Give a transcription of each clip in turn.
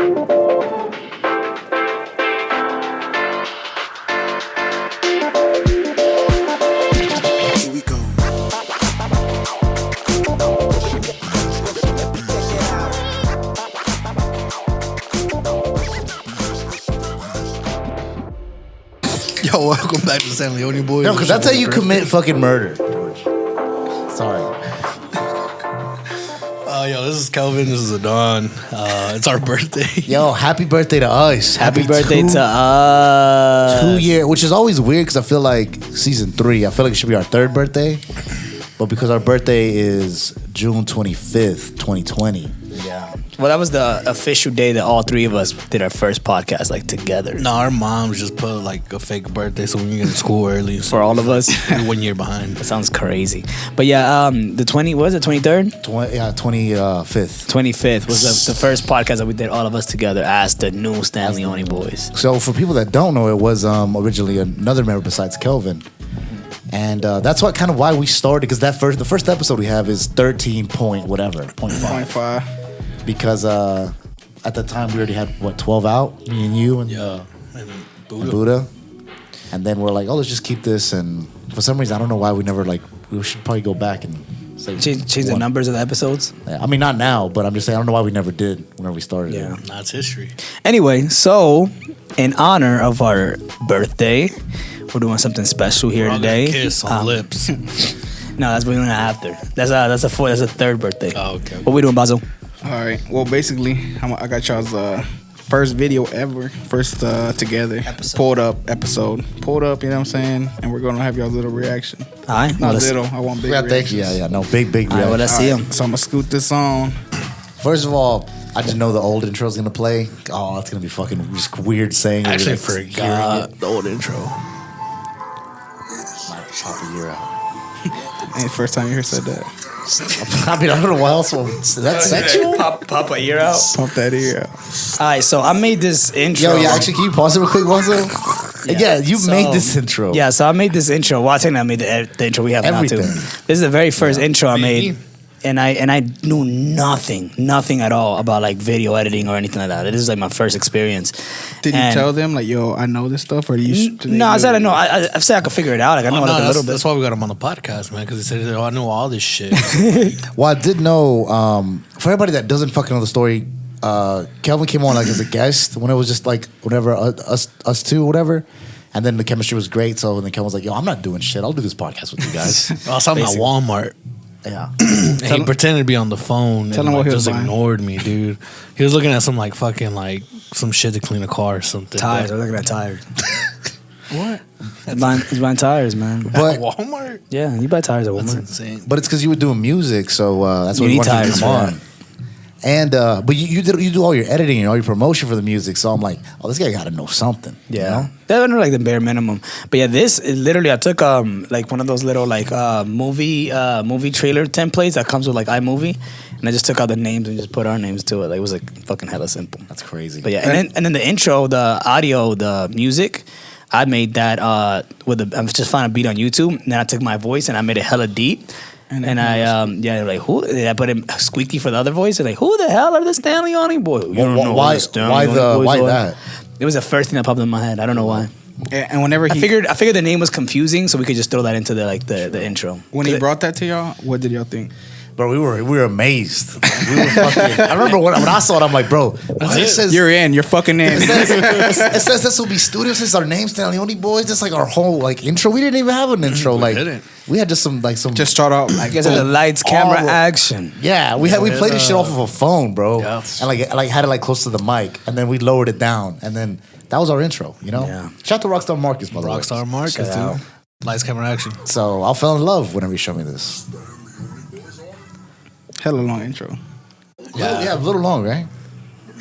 Yo, welcome back to StanleyOni Boyz. No, because that's how you commit fucking murder, George. Sorry. Yo, this is Kelvin. This is Adon. It's our birthday. Yo, happy birthday to us. Happy birthday to us. 2 year, which is always weird because I feel like season 3, I feel like it should be our 3rd birthday. But because our birthday is June 25th, 2020. Yeah. Well, that was the official day that all 3 of us did our first podcast, like, together. No, our moms just put like a fake birthday so when you get to school early. So For all of us. you're 1 year behind. That sounds crazy. But yeah, the 23rd? 25th. 25th was the first podcast that we did all of us together as the new StanleyOni Boyz. So for people that don't know, it was originally another member besides Kelvin. And that's what kind of why we started, because the first episode we have is 13 point whatever, 0.5. Because at the time we already had, 12 out? Me and you and, And Buddha. And then we're like, let's just keep this. And for some reason, I don't know why we never, we should probably go back and say Change the numbers of the episodes? I mean, not now, but I'm just saying, I don't know why we never did whenever we started. Yeah. That's history. Anyway, so in honor of our birthday, we're doing something special here We're all today. gonna kiss on lips. No, that's what we're doing after. That's a 3rd birthday. Oh, okay. What we doing, Basil? All right. Well, basically, I got y'all's first video ever, first together, pulled up, you know what I'm saying? And we're going to have y'all's little reaction. All right. Not little, I want big reaction. Yeah, no, big All right, well, let's see him. So I'm going to scoot this on. First of all, I just know the old intro's gonna play. Oh, it's gonna be fucking just weird saying. I actually everything. forgot the old intro. Pop a year out. Ain't the first time you ever said that. I mean, I don't know why else. Is that sexual? Pop a ear out. Pump that ear out. All right, so I made this intro. Yo, yeah, actually, can you pause it real quick, Monzo? Yeah, you made this intro. Yeah, so I made this intro. Well, I think I made the intro we have now too. Everything. This is the very first intro I made. And I knew nothing at all about like video editing or anything like that. This is like my first experience. Did you tell them like, yo, I know this stuff, or do you? No, I said I know. I said I could figure it out. Like I know like a little bit. That's why we got him on the podcast, man, because he said, I know all this shit. Well, I did know, for everybody that doesn't fucking know the story, Kelvin came on like as a guest when it was just like whenever us two, whatever. And then the chemistry was great. So then Kelvin was like, yo, I'm not doing shit. I'll do this podcast with you guys. I was talking about Walmart. Yeah. And he pretended to be on the phone Tell and him what he was just buying. ignored me, dude. He was looking at some like fucking like some shit to clean a car or something. Tires. I was looking at tires. What? He's buying tires, man. But Walmart? Yeah, you buy tires at That's Walmart. insane. But it's because you were doing music, so that's You what we need wanted to tires come for on. that. And but you do all your editing and all your promotion for the music, so I'm like, this guy got to know something. Yeah, you know? that was like the bare minimum. But yeah, literally I took like one of those little like movie trailer templates that comes with like iMovie, and I just took out the names and just put our names to it. Like it was like fucking hella simple. That's crazy. But yeah, and then the intro, the audio, the music, I made that I just found a beat on YouTube, and then I took my voice and I made it hella deep. And I like who? I put in squeaky for the other voice. And like, who the hell are the StanleyOni Boyz? You don't know why who the StanleyOni Boyz why are. that? It was the first thing that popped in my head. I don't know why. And whenever I figured the name was confusing, so we could just throw that into the intro. when he brought that to y'all, what did y'all think? Bro, we were amazed. We were fucking, I remember when I saw it, I'm like, bro, it says You're in. You're fucking in. it says this will be studio. It says our name, StanleyOni Boyz. That's like our whole like intro. We didn't even have an intro. We had just some Just start out like I guess the lights, camera, action. Yeah, we played this shit off of a phone, bro. Yeah. And like had it like close to the mic, and then we lowered it down, and then that was our intro. You know. Yeah. Shout out to Rockstar Marcus, by the way. Rockstar Marcus, Shout out. dude. Lights, camera, action. So I fell in love whenever you showed me this. hella long intro. Yeah, a little long, right?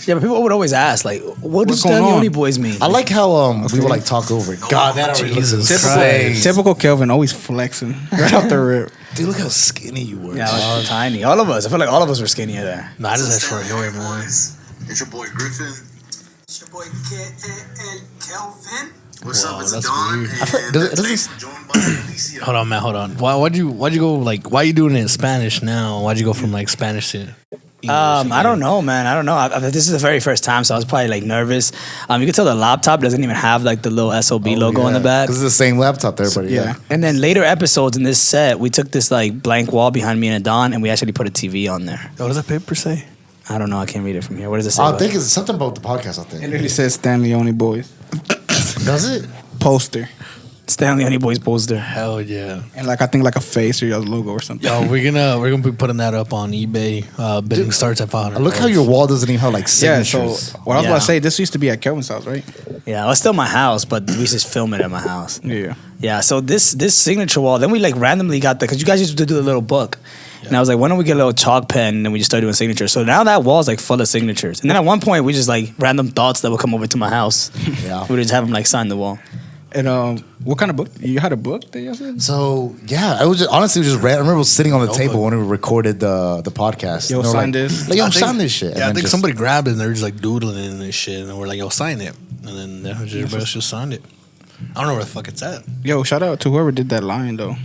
Yeah, but people would always ask, like, what does What's going on? StanleyOni Boyz mean? I like how we would like talk over it. God, that already looks insane. Typical Kelvin, always flexing right off the rip. Dude, look how skinny you were. Yeah, I was tiny. All of us. I feel like all of us were skinnier there. Nah, I just asked for a hair, man. It's your boy Griffin. It's your boy and Kelvin. What's Wow, up? It's that's Don. weird. And doesn't- joined by Alicia. Hold on, man. Hold on. Why'd you go like? Why you doing it in Spanish now? Why'd you go from like Spanish to? I don't know, man. I don't know. This is the very first time, so I was probably like nervous. You can tell the laptop doesn't even have like the little SOB logo on the back. Because it's the same laptop to everybody. Yeah. And then later episodes in this set, we took this like blank wall behind me and Adon, and we actually put a TV on there. What does that paper say? I don't know. I can't read it from here. What does it say? I think it's something about the podcast. I think It literally says StanleyOni Boyz. does it? Poster. StanleyOni Boyz poster. Hell yeah. And like I think like a face or your logo or something. Yo, we're gonna be putting that up on eBay. Bidding starts at $500. Look how your wall doesn't even have like Yeah, signatures. so what I was about to say, this used to be at Kelvin's house, right? Yeah, well, it's still my house, but we just film it at my house. Yeah. Yeah, so this signature wall, then we like randomly got because you guys used to do the little book. And I was like, why don't we get a little chalk pen and then we just started doing signatures. So now that wall is like full of signatures. And then at one point we just like random thoughts that would come over to my house. Yeah. We would just have them like sign the wall. And what kind of book? You had a book that you said? So yeah, I was just, honestly just read. I remember sitting on the table when we recorded the podcast. Yo, And they were sign like, this. Like, yo, I think- sign this shit. Yeah, I And think then somebody grabbed it and they were just like doodling in this shit, and we're like, "Yo, sign it," and then everybody else just signed it. I don't know where the fuck it's at. Yo, shout out to whoever did that line though.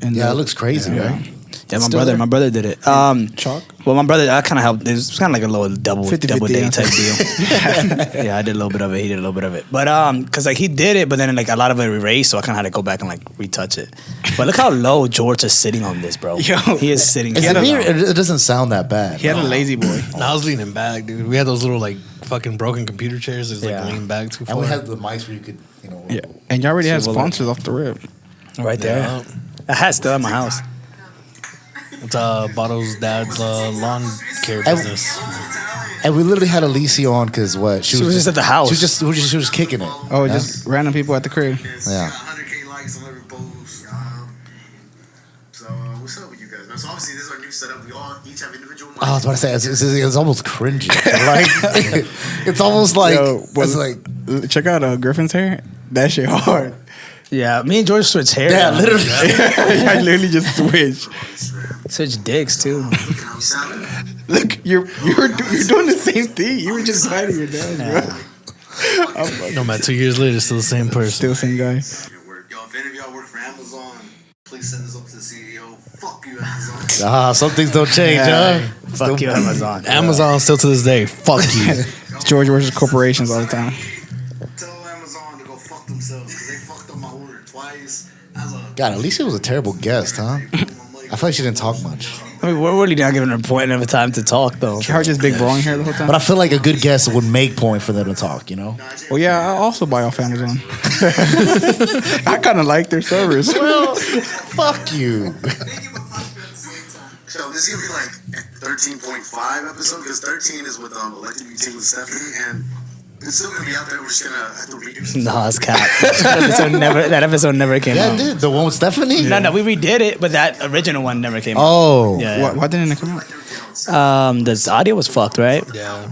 And Yeah, it looks crazy, Yeah. right? Yeah, Still my there? brother did it. Chalk? Well, my brother, I kind of helped. It was kind of like a little double 50-50, date yeah. type deal. Yeah, I did a little bit of it. He did a little bit of it. But because like he did it, but then like a lot of it erased, so I kind of had to go back and like retouch it. But look how low George is sitting on this, bro. Yo. He is sitting. Is so it low. me or it doesn't sound that bad? He had a lazy boy. And I was leaning back, dude. We had those little like fucking broken computer chairs. It's like Yeah. leaning back too far. And we had the mics where you could, you know. Yeah. And you already had Silver sponsors off the rip. right there. Yeah. That hat's still at my house. It's Bottle's dad's lawn care And- business. And we literally had Alicia on because what? She was just at the house. She was kicking it. Oh, Yeah. just random people at the crib. Yeah. 100K likes on every post. So what's up with you guys? Now, so obviously this is our new setup. We all each have individual mics. I was about to say it's almost cringy. Like it's almost like Yo, it's like check out Griffin's hair. That shit hard. Yeah, me and George switched hair. yeah, literally. I literally just switched. Switched dicks too. How we sound? Look, you're doing the same thing. You were just hiding your dad, bro. No matter 2 years later, still the same person. Still same guy. Yo, if any of y'all work for Amazon, please send this up to the CEO. Fuck you, Amazon. Some things don't change, Yeah. huh? Fuck you, Amazon. Amazon still to this day. Fuck you. It's George versus corporations all the time. Tell Amazon to go fuck themselves because they fucked up my order twice. As a God, Alicia was a terrible guest, huh? I feel like she didn't talk much. I mean, we're really not giving her a point of time to talk though. Her just big blowing hair the whole time. But I feel like a good guest would make point for them to talk, you know? Well, yeah, I also buy off Amazon. I kind of like their service. Well, fuck you. So this is gonna be like 13.5 episode because 13 is with Elected Muting with Stephanie, and it's still gonna be out there. We're just gonna have to redo it. Nah, it's cap. That episode never came Yeah, out. it did. The one with Stephanie? No, we redid it, but that original one never came out. Oh. Yeah. Why didn't it come out? The audio was fucked, right? Yeah.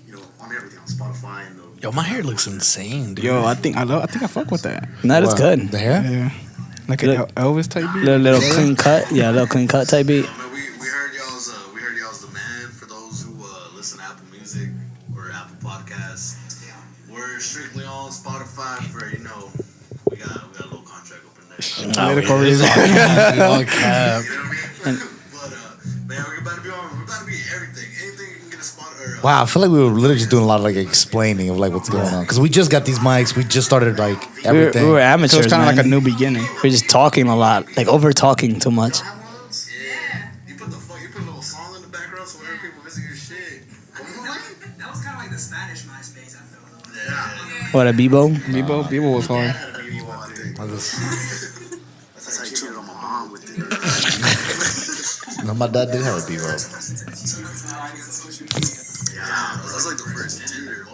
You know, on everything on Spotify and the. Yo, my hair looks insane, dude. Yo, I think I fuck with that. No, that's What, good. The hair? Yeah, like an Look. Elvis type beat. Little clean cut. Yeah, little clean cut type beat. Man, we heard y'all's demand for those who listen to Apple Music or Apple Podcasts. We're strictly on Spotify for we got a little contract open there. Political yeah, reason. All cap. You know what I mean? But man, we're about to be everything. Anything you can get a spot or. Wow, I feel like we were literally just doing a lot of like explaining of like what's going on. Because we just got these mics. We just started like We everything. were So amateurs, it's kind of man. like a new beginning. We're just talking a lot, like over talking too much. Yeah. You put a little song in the background so whenever people visit your shit. That was kind of like the Spanish MySpace, I feel. Yeah. What a Bebo? Bebo was hard. That's how you cheated on my mom with it. No, my dad did have a B-roll. Yeah, that was like the first Tinder.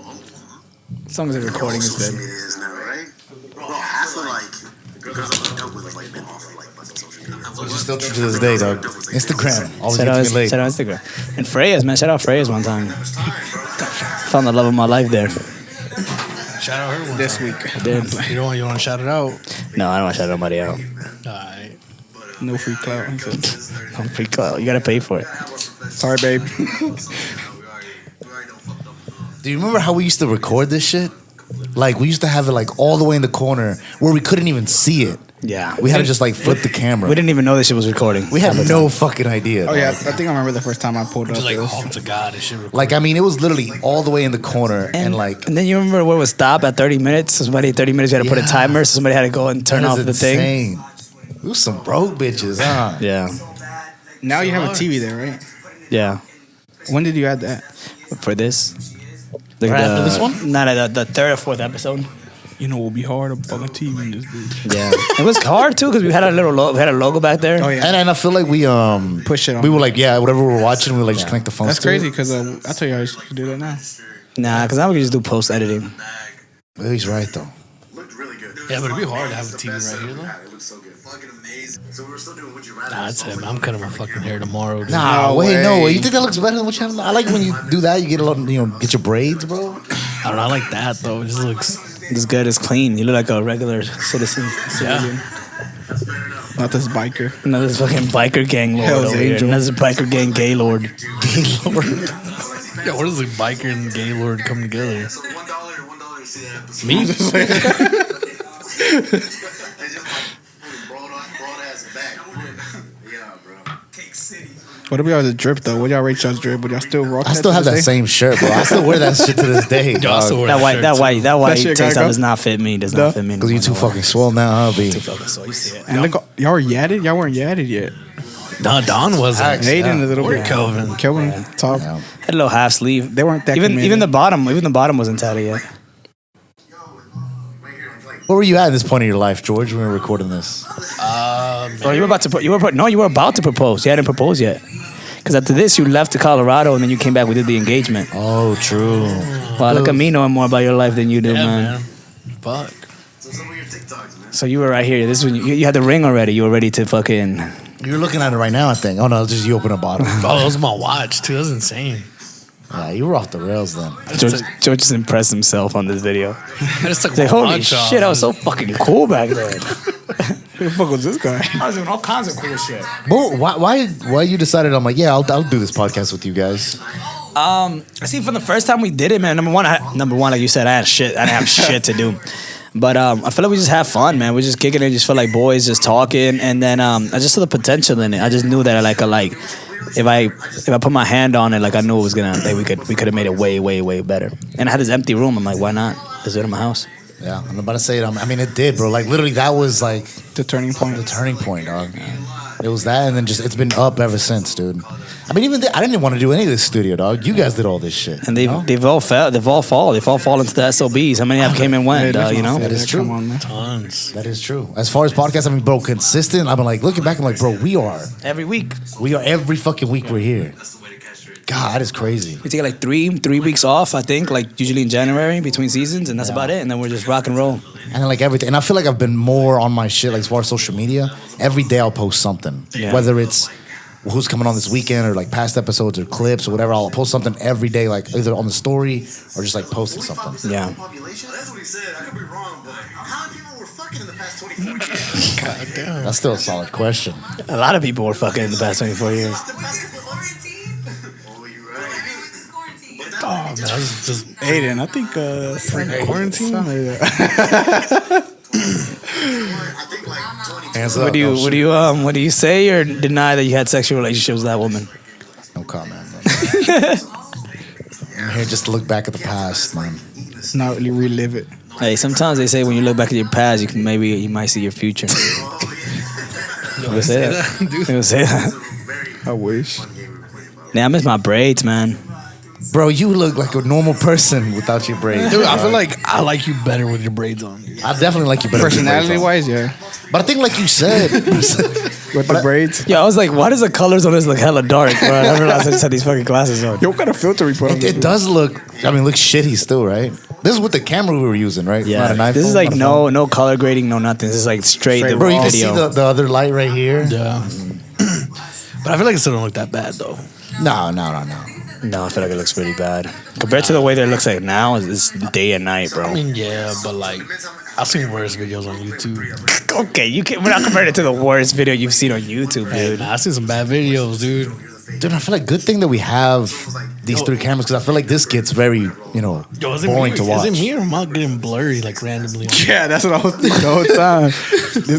As long as the recording is Social good. media is now, right? Bro, half of like the girls I've dealt with have like been off of like fucking social media. Which is still true to this day, dog. Instagram. Always Shout out, gets me late. shout out Instagram. And Freya's, man. Shout out Freya's one time. Found the love of my life there. Shout out her one This time. week. I did. You want to shout it out? No, I don't want to shout nobody out. Alright. No free clout. He said, I'm free clout. You gotta pay for it. sorry, babe. Do you remember how we used to record this shit? Like we used to have it like all the way in the corner where we couldn't even see it. Yeah. We had to just like flip the camera. We didn't even know this shit was recording. We had no fucking idea. Oh yeah, dog. I think I remember the first time I pulled up. Just like, it was- oh to God, this shit. Like, I mean, it was literally all the way in the corner, and like, And then you remember where it was stopped at 30 minutes? So 30 minutes, you had to put a Yeah. timer, so somebody had to go and turn that off is the thing. insane. We was some broke bitches, huh? Yeah. now you have a TV there, right? Yeah. When did you add that? For this. Like Right after this one? Not the third or fourth episode. You know, it will be hard to fucking TV in this bitch. Yeah. It was hard too because we had a logo back there. Oh yeah, And I feel like we Push it on. we were like, yeah, whatever we were watching, we were like just connect the phones. that's to it. crazy because I tell you I should do that now. Nah, because now we can just do post editing. Well, he's right though. Looked really good. Yeah, but it'd be hard to have a TV right here, though. It looks so good. Fucking amazing. So we're still doing Would You Rather. Nah, that's him. I'm cutting my fucking hair tomorrow. Dude. Nah, No wait, no way. way. You think that looks better than what you have? I like when you do that. You get a lot, get your braids, bro. I don't know. I like that though. It just looks. It's good. It's clean. You look like a regular citizen. Yeah. Not this biker. Another fucking biker gang lord Hell's over here. Angel. Another biker gang gay lord. Yeah, what does a biker and gay lord come together? So $1 to see that episode. Me? It's just like broad ass back. Yeah, bro. Cake City. What about y'all's drip though? What y'all rate y'all's drip? Would y'all still rock? I still have that same shirt, bro. I still wear that shit to this day. Yo, I still wear That white, shirt, that too. white, that white shit textile gotta go? does not fit me. Does No? not fit me. Because you too fucking swole now, huh, B? So you see it. And look, y'all were yadded. Y'all weren't yadded yet. Nah, Don wasn't. Aiden a little Or bit. Kelvin. Kelvin, top. Yeah. Had a little half sleeve. They weren't that even committed. the bottom wasn't tatted yet. Where were you at this point in your life, George, when we were recording this? Bro, you were about to propose. You hadn't proposed yet. Because after this, you left to Colorado and then you came back. We did the engagement. Oh, true. Wow, look at me knowing more about your life than you do, Yeah, man. man. Fuck. So some of your TikToks, man. So you were right here. This is when you had the ring already. You were ready to fucking. You're looking at it right now, I think. Oh, no, it's just you open a bottle. Oh, that was my watch too. That's insane. Yeah, you were off the rails then. George just impressed himself on this video. I just took He's like, my holy watch off. shit, I was so fucking cool back then. Who the fuck was this guy? I was doing all kinds of cool shit. But why you decided, I'm like, yeah, I'll do this podcast with you guys. I see. From the first time we did it, man. Number one, like you said, I didn't have shit to do. But I feel like we just have fun, man. We just kicking it, just feel like boys, just talking, and then I just saw the potential in it. I just knew that if I put my hand on it, like I knew it was gonna, like we could have made it way, way, way better. And I had this empty room. I'm like, why not? Let's do it in my house. Yeah, I'm about to say it. I mean, it did, bro. Like, literally, that was like The turning point. the turning point, dog. It was that, and then just it's been up ever since, dude. I mean, I didn't want to do any of this studio, dog. You guys did all this shit. And they've all fall into the SOBs. How many have came and went? You know. That is true. Come on, man. Tons. That is true. As far as podcasts, I mean, bro, consistent. I've been like looking back. I'm like, bro, we are Every week every fucking week we're here. That's the way to catch it. God, that is crazy. we take like three weeks off. I think like usually in January between seasons, and that's about it. And then we're just rock and roll. And then like everything, and I feel like I've been more on my shit, like as far as social media. Every day I'll post something, Yeah. whether it's who's coming on this weekend or like past episodes or clips or whatever. I'll post something every day, like either on the story or just like posting something. Yeah. Population? That's what he said. I could be wrong, but how many people were fucking in the past 24 years? God damn. That's still a solid question. A lot of people were fucking in the past 24 years. The past couple months? Oh, you're right. But Oh, man, that's just. Aiden, I think quarantine. I think like 20. Hands up. What do you say or deny that you had sexual relationships with that woman? No comment. Man. I'm here just to look back at the past, man. Not really relive it. Hey, sometimes they say when you look back at your past, you might see your future. They say that. They say that. I wish. Yeah, I miss my braids, man. Bro, you look like a normal person without your braids. Dude, I feel like I like you better with your braids on. I definitely like you better. with your braids Personality on. wise, yeah. But I think, like you said, With the braids. Yeah, I was like, why does the colors on this look hella dark, bro? I never realized I just had these fucking glasses on. Yo, what kind of filter we put on this? it does look. I mean, looks shitty still, right? This is with the camera we were using, right? Yeah, Not an this is iPhone, like not a phone. no color grading, no nothing. This is like straight the Bro, you raw can see video. the other light right here. Yeah. But I feel like it still don't look that bad though. No. No, I feel like it looks really bad compared to the way that it looks like now. It's day and night, I bro. mean, yeah, but like I've seen worse videos on YouTube. Okay, we're not comparing it to the worst video you've seen on YouTube, Hey, dude. man, I've seen some bad videos, dude. Dude, I feel like good thing that we have these 3 cameras because I feel like this gets very, boring to watch. Is it me or am I getting blurry like randomly? Yeah, that's what I was thinking the whole time.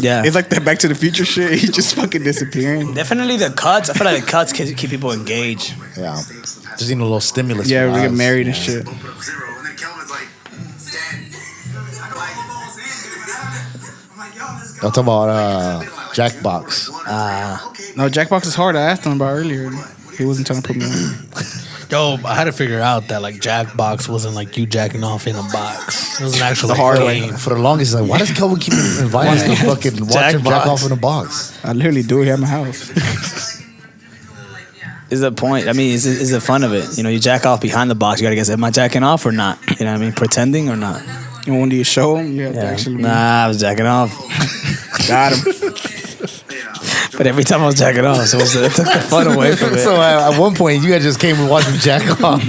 Yeah. It's like that Back to the Future shit. He just fucking disappearing. Definitely the cuts. I feel like the cuts keep people engaged. Yeah. Just need a little stimulus. Yeah, for we get us. married and shit. Open up 0, and then Kelvin's like, I'll talk about Jackbox. No, Jackbox is hard. I asked him about earlier. He wasn't trying to put me on. Yo, I had to figure out that like Jackbox wasn't like you jacking off in a box. It was an actual The hard game. way. For the longest, he's like, why does Kelvin keep inviting us to fucking watch him jack off in a box? I literally do it here at my house. Is the point? I mean, is the fun of it? You jack off behind the box. You gotta guess, am I jacking off or not? You know what I mean? Pretending or not? And when do you show him? You have to actually. Nah, I was jacking off. Got him. But every time I was jacking off, so it took the fun away from it. So at one point, you guys just came and watched him jack off.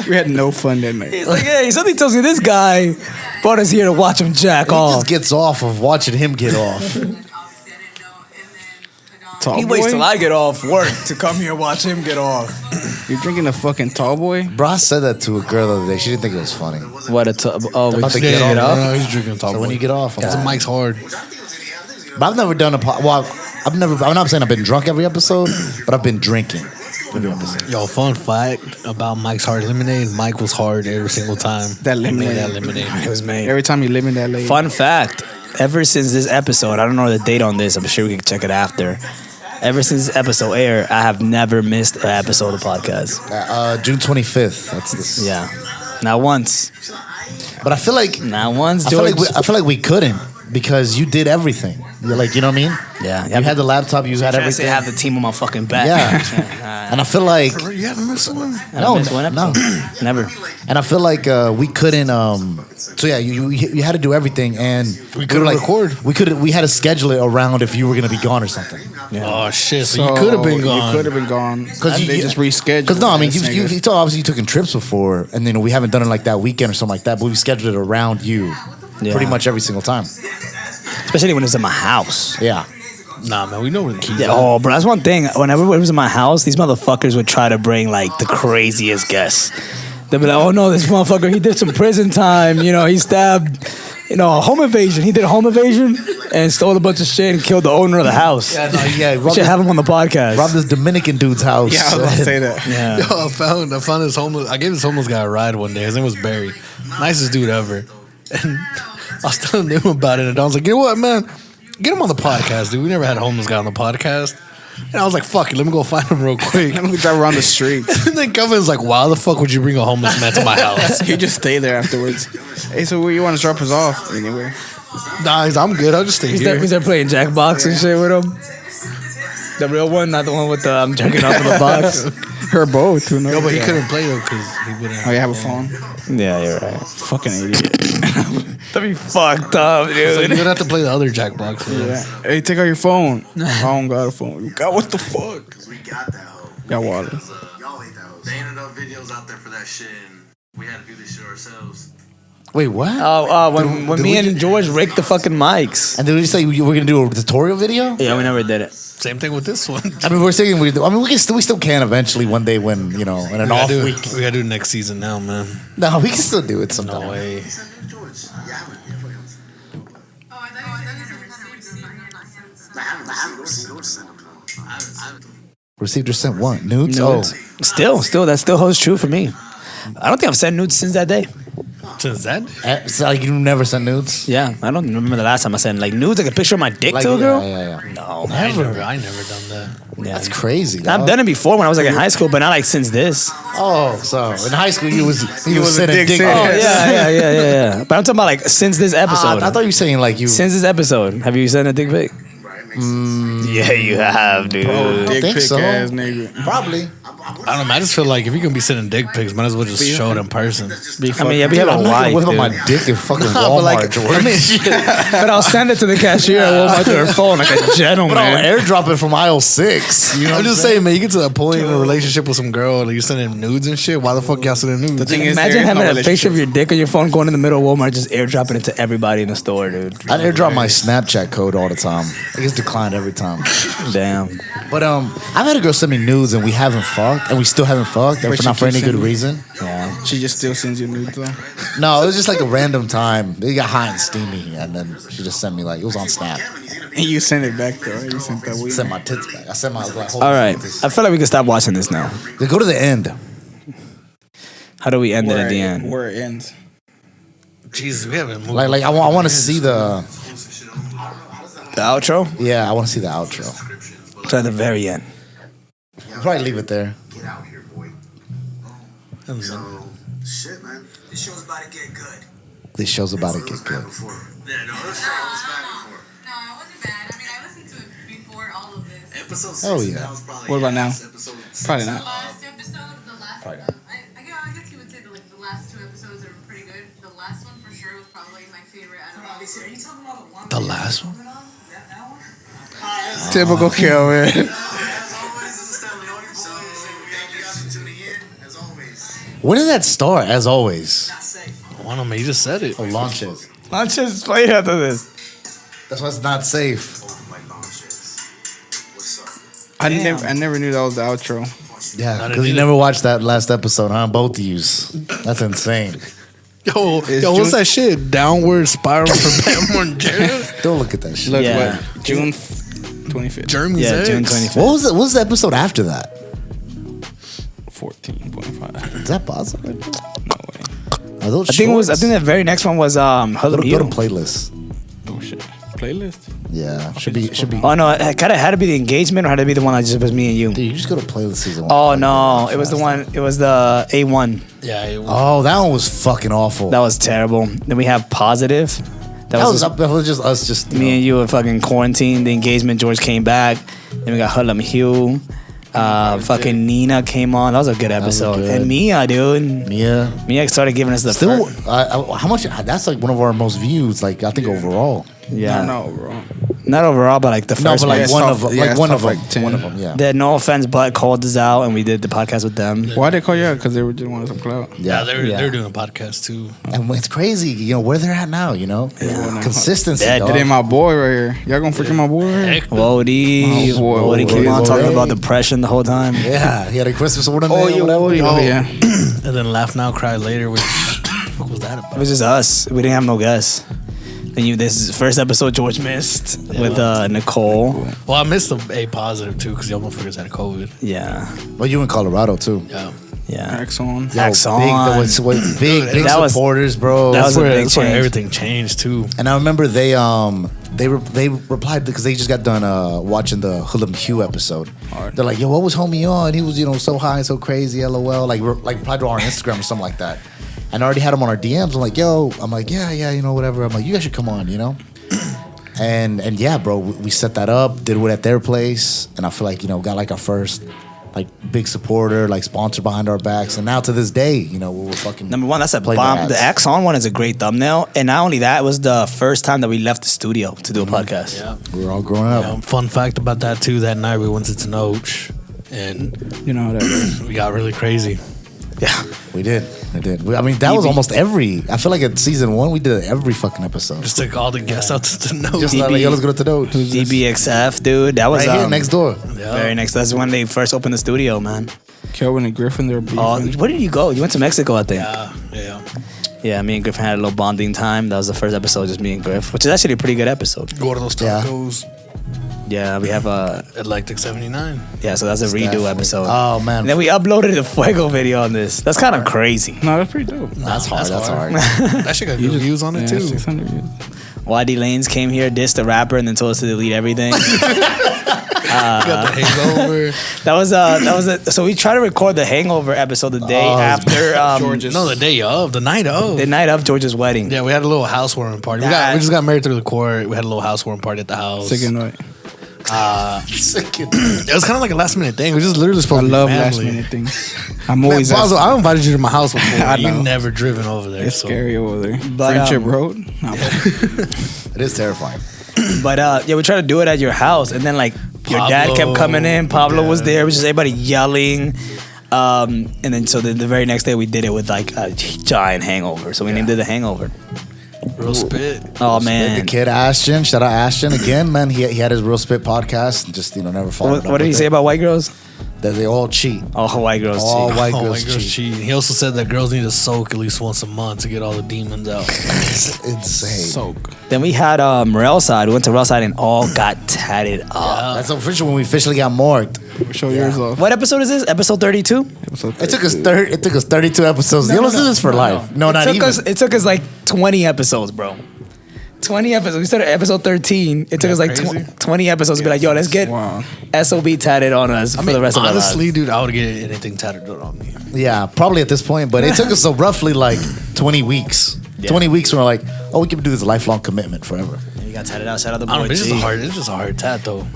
We had no fun that night. He's like, hey, something tells me this guy brought us here to watch him jack He off. just gets off of watching him get off. Tall He boy? waits till I get off work to come here and watch him get off. You're drinking a fucking tall boy? Bro, I said that to a girl the other day. She didn't think it was funny. What About to get off. No, he's drinking top. So when you get off, the mic's hard. But I've never done I'm not saying I've been drunk every episode, but I've been drinking every episode. Yo, fun fact about Mike's Hard Lemonade. Mike was hard every single time. That he made lemonade. that lemonade. It was made. Every time you live in that lady. Fun fact, ever since this episode, I don't know the date on this, I'm sure we can check it after. Ever since this episode aired, I have never missed an episode of podcast. June 25th. That's this. Yeah. Not once. But I feel like Not once, I George. feel like we couldn't because you did everything. You're like, you know what I mean? Yeah. You had the laptop. You had I say everything. I have the team on my fucking back. Yeah. And I feel like You haven't missed one? no, missed one no. episode. Never. And I feel like we couldn't. So yeah, you had to do everything, and we couldn't record. We had to schedule it around if you were gonna be gone or something. Oh shit! So you could have been gone. You could have been gone. Because they just rescheduled. Because no, I mean, This you nigga. obviously you took in trips before, and we haven't done it like that weekend or something like that. But we scheduled it around you, Yeah. pretty much every single time. Especially when it's in my house. Yeah. Nah, man, we know where the keys Yeah, are. oh, bro, that's one thing. Whenever it was in my house, these motherfuckers would try to bring like the craziest guests. They'd be like, "Oh no, this motherfucker, he did some prison time. He stabbed, a home invasion. He did a home invasion and stole a bunch of shit and killed the owner of the house." Yeah. We should have him on the podcast. Rob this Dominican dude's house. Yeah, I was about to say that. Yeah. Yo, I found this homeless. I gave this homeless guy a ride one day. His name was Barry, nicest dude ever. And I was telling him about it, and I was like, "You know what, man? Get him on the podcast, dude. We never had a homeless guy on the podcast." And I was like, "Fuck it, let me go find him real quick." Let me drive around the streets. And then Kevin's like, "Why the fuck would you bring a homeless man to my house?" You just stay there afterwards. Hey, so where you want to drop us off anyway? Nah, I'm good. I'll just stay here. He's there playing Jackbox and shit with him. The real one, not the one with the I'm jerking off in the box. Her both. Who knows? Yo, but he couldn't play though because he wouldn't. Oh, you have a phone? Yeah, you're right. Fucking idiot. That'd be fucked up, So you're dude. gonna have to play the other Jackbox. Yeah. Hey, take out your phone. I don't got a phone. You got what the fuck? Because we got that hoe. Got water. Y'all hate that hoe. They ain't enough videos out there for that shit, and we had to do this shit ourselves. Wait, what? When me and George rigged the fucking mics. And did we say we were gonna do a tutorial video? Yeah, we never did it. Same thing with this one. I mean, we're saying we still can eventually one day when in an off week. We gotta do it next season now, man. No, we can still do it sometime. No way. George, yeah, Received or sent what? Nudes? Nudes. Still, that still holds true for me. I don't think I've sent nudes since that day. Since that, It's like you never sent nudes? Yeah, I don't remember the last time I sent like nudes, like a picture of my dick to a girl. Yeah. No, I never done that. yeah. That's crazy. I've dog. done it before when I was like in high school, but not like since this. Oh, so in high school you was was a sending dick dick. sick. Oh pics. yeah. But I'm talking about like since this episode. I thought you were saying like you. Since this episode, have you sent a dick pic? Yeah, you have, dude. Dick think pic so. ass nigga. Probably. I don't know, man. I just feel like if you're gonna be sending dick pics, might as well just show it in person. I mean, yeah, we have a I'm not wife, gonna whip up dude. my dick in fucking But Walmart, like, George. I mean, But I'll send it to the cashier at Walmart to her phone like a But I'll gentleman. airdrop it from aisle 6. You know I'm what just saying, man. You get to that point in a relationship with some girl, like you're sending nudes and shit. Why the fuck y'all sending nudes? The thing is, Imagine there is having no a picture of relationship. your dick on your phone going in the middle of Walmart, just airdropping it to everybody in the store, dude. I airdrop my Snapchat code all the time. It gets declined every time. Damn. But I've had a girl send me nudes and we haven't fucked. fucked, and we still haven't fucked, and But not she for any keeps good sending- reason. She just still sends you nudes though. No, it was just like a random time. They got hot and steamy, and then she just sent me like it was on Snap. And you sent it back though. Right? You sent that I weed. sent my tits back. I sent my like, whole All right, tits. I feel like we can stop watching this now. They go to the end. How do we end it at the end? Where it ends. Jesus, we haven't moved. Like I want to see the The outro? I want to see the outro. So at the very end. I'll probably leave it there. Get out here, boy. So, shit, man. This show's about to get good. This show's about to get good. Yeah, no, this show was bad before. No, it wasn't bad. I mean, I listened to it before all of this. Episode 6 Oh, yeah. that was probably What about now? episode Probably The not. last episode, the last. Probably not. I guess you would say that like the last two episodes are pretty good. The last one for sure was probably my favorite out of all. Are you talking about the one? The last one. That one? Typical Kelvin. As always, this is StanleyOni Boyz. Thank you guys for tuning in. As always. When did that start? As always. Not safe. One of them, you just said it. Oh, launches. Let's just play after this. That's why it's not safe. Open my launches. What's up? I never knew that was the outro. Yeah, Not because you either. never watched that last episode, huh? Both of yous. That's insane. Yo, It's what's June- that shit? Downward spiral for Bam Margera? Don't look at that shit. Look Yeah. what June 25th. Jeremy's Yeah, ex. June 25th. What was the episode after that? 14.5. Is that possible? No way. Are those I think shorts? the very next one was Go Huddle to, go to You. playlist. Oh shit. Playlist. Yeah, should be. Oh no, it kind of had to be the engagement or had to be the one that just was me and you. Dude, you just go to playlist season 1. Oh no, it was the one. It was the A1. Yeah, it was. Oh, that one was fucking awful. That was terrible. Then we have Positive. That was just that was just us. Just me and you in fucking quarantine. The engagement. George came back. Then we got Hullum Hugh. Fucking Nina came on. That was a good episode. good. And Mia, dude. Mia. Started giving us the Still, first. how much? That's like one of our most views. Like I think overall. Yeah. No, bro. Not overall, but like the No, first but one. like it's one tough. of Yeah, like it's one tough, of them. like 10. One of them. Yeah. That No Offense But called us out and we did the podcast with them. Why they call you out? Because they were just wanting some clout. Yeah, Yeah. they're doing a podcast too. And it's crazy, where they're at now. Consistency. That- dog. That ain't my boy right here. Y'all gonna freaking my boy right here? Heck, Wody. Oh, boy. Wody came Wody, on talking Wody. about depression the whole time. Yeah, he had a Christmas ornament. Oh, or yeah, whatever. Wody. Oh, yeah. and then Laugh Now, Cry Later, which what was that It about? was just us. We didn't have no guests. And this is the first episode George missed with Nicole. Well, I missed the A positive too because y'all motherfuckers had COVID. Yeah. Well, you in Colorado too. Yeah, Yeah. Axon. Yo, Axon. Big, that was big That was- supporters, bro. that was a big that's where change. everything changed too. And I remember they replied because they just got done watching the Hullum Hugh episode. They're like, "Yo, what was homie on? He was so high and so crazy, LOL." Like replied to our Instagram or something like that. And I already had him on our DMs. I'm like, "Yo," I'm like, "Yeah, whatever." I'm like, "You guys should come on, And yeah, bro, we set that up, did it at their place, and I feel like got like our first like big supporter, like sponsor behind our backs, and now to this day, we're fucking Number one, that's a playing bomb. their The ads. Axon one is a great thumbnail. And not only that, it was the first time that we left the studio to do a podcast. Yeah. We were all growing up. Fun fact about that too. That night we went to Tenoch, and You know how that is. we got really crazy. Yeah. We did. I mean, that was almost every. I feel like at season 1 we did every fucking episode. Just took all the guests out to Tenoch. Just like, yo, let's go to the DBXF, dude. That was right here next door. Very next. That's when they first opened the studio, man. Kelvin and Griffin, they're Oh, beefing. where did you go? You went to Mexico, I think. Yeah. Yeah, me and Griffin had a little bonding time. That was the first episode, just me and Griff, which is actually a pretty good episode. Gordos Yeah. Tacos, Yeah, we have a Atlantic 79. so that's a redo Definitely. episode. Oh man, And then we uploaded the Fuego video on this. That's kind of crazy. No, that's pretty dope. that's hard. That's hard. That shit got good views on it too. 600 views. YD Lanes came here, dissed the rapper, and then told us to delete everything. Got the hangover. that was so we tried to record the Hangover episode the day after George's. No, the day of, the night of. the night of George's wedding. Yeah, we had a little housewarming party. We just got married through the court. We had a little housewarming party at the house. Sick and right. It was kind of like a last minute thing. We just literally I supposed to be love family. last minute things. I'm Man, always Basil, asking. I invited you to my house before. I You know. never driven over there. It's so. scary over there. But, Friendship Road. No, It is terrifying. But we tried to do it at your house, and then like your dad Pablo, kept coming in. Pablo was yeah. there. It was just everybody yelling. And then so the very next day we did it with like a giant hangover. So we named it the Hangover. Real spit. Oh The man, kid Ashton, shout out Ashton again, man. He had his Real Spit podcast, and just never followed. what did he say about white girls? that they all cheat. All white girls All cheat. white Oh, girls white girls cheat. cheat. He also said that girls need to soak at least once a month to get all the demons out. It's insane. Soak. Then we had Morel side. We went to Morel side and all got tatted up. That's official when we officially got marked. Show yours off. What episode is this? Episode 32? It took us 32 episodes. You'll listen to this for life. No, not even. It took us like 20 episodes, bro. 20 episodes. We started at episode 13. It took us like crazy. 20 episodes to be like, yo, let's get Wow. SOB tatted on us for the rest of our lives. Honestly, dude, I would get anything tattooed on me. Yeah, probably at this point, but it took us so roughly like 20 weeks. Yeah. 20 weeks, we're like, oh, we can do this lifelong commitment forever. You got tatted out. Shout out the I don't boy know, it's just a G. hard. It's just a hard tat though.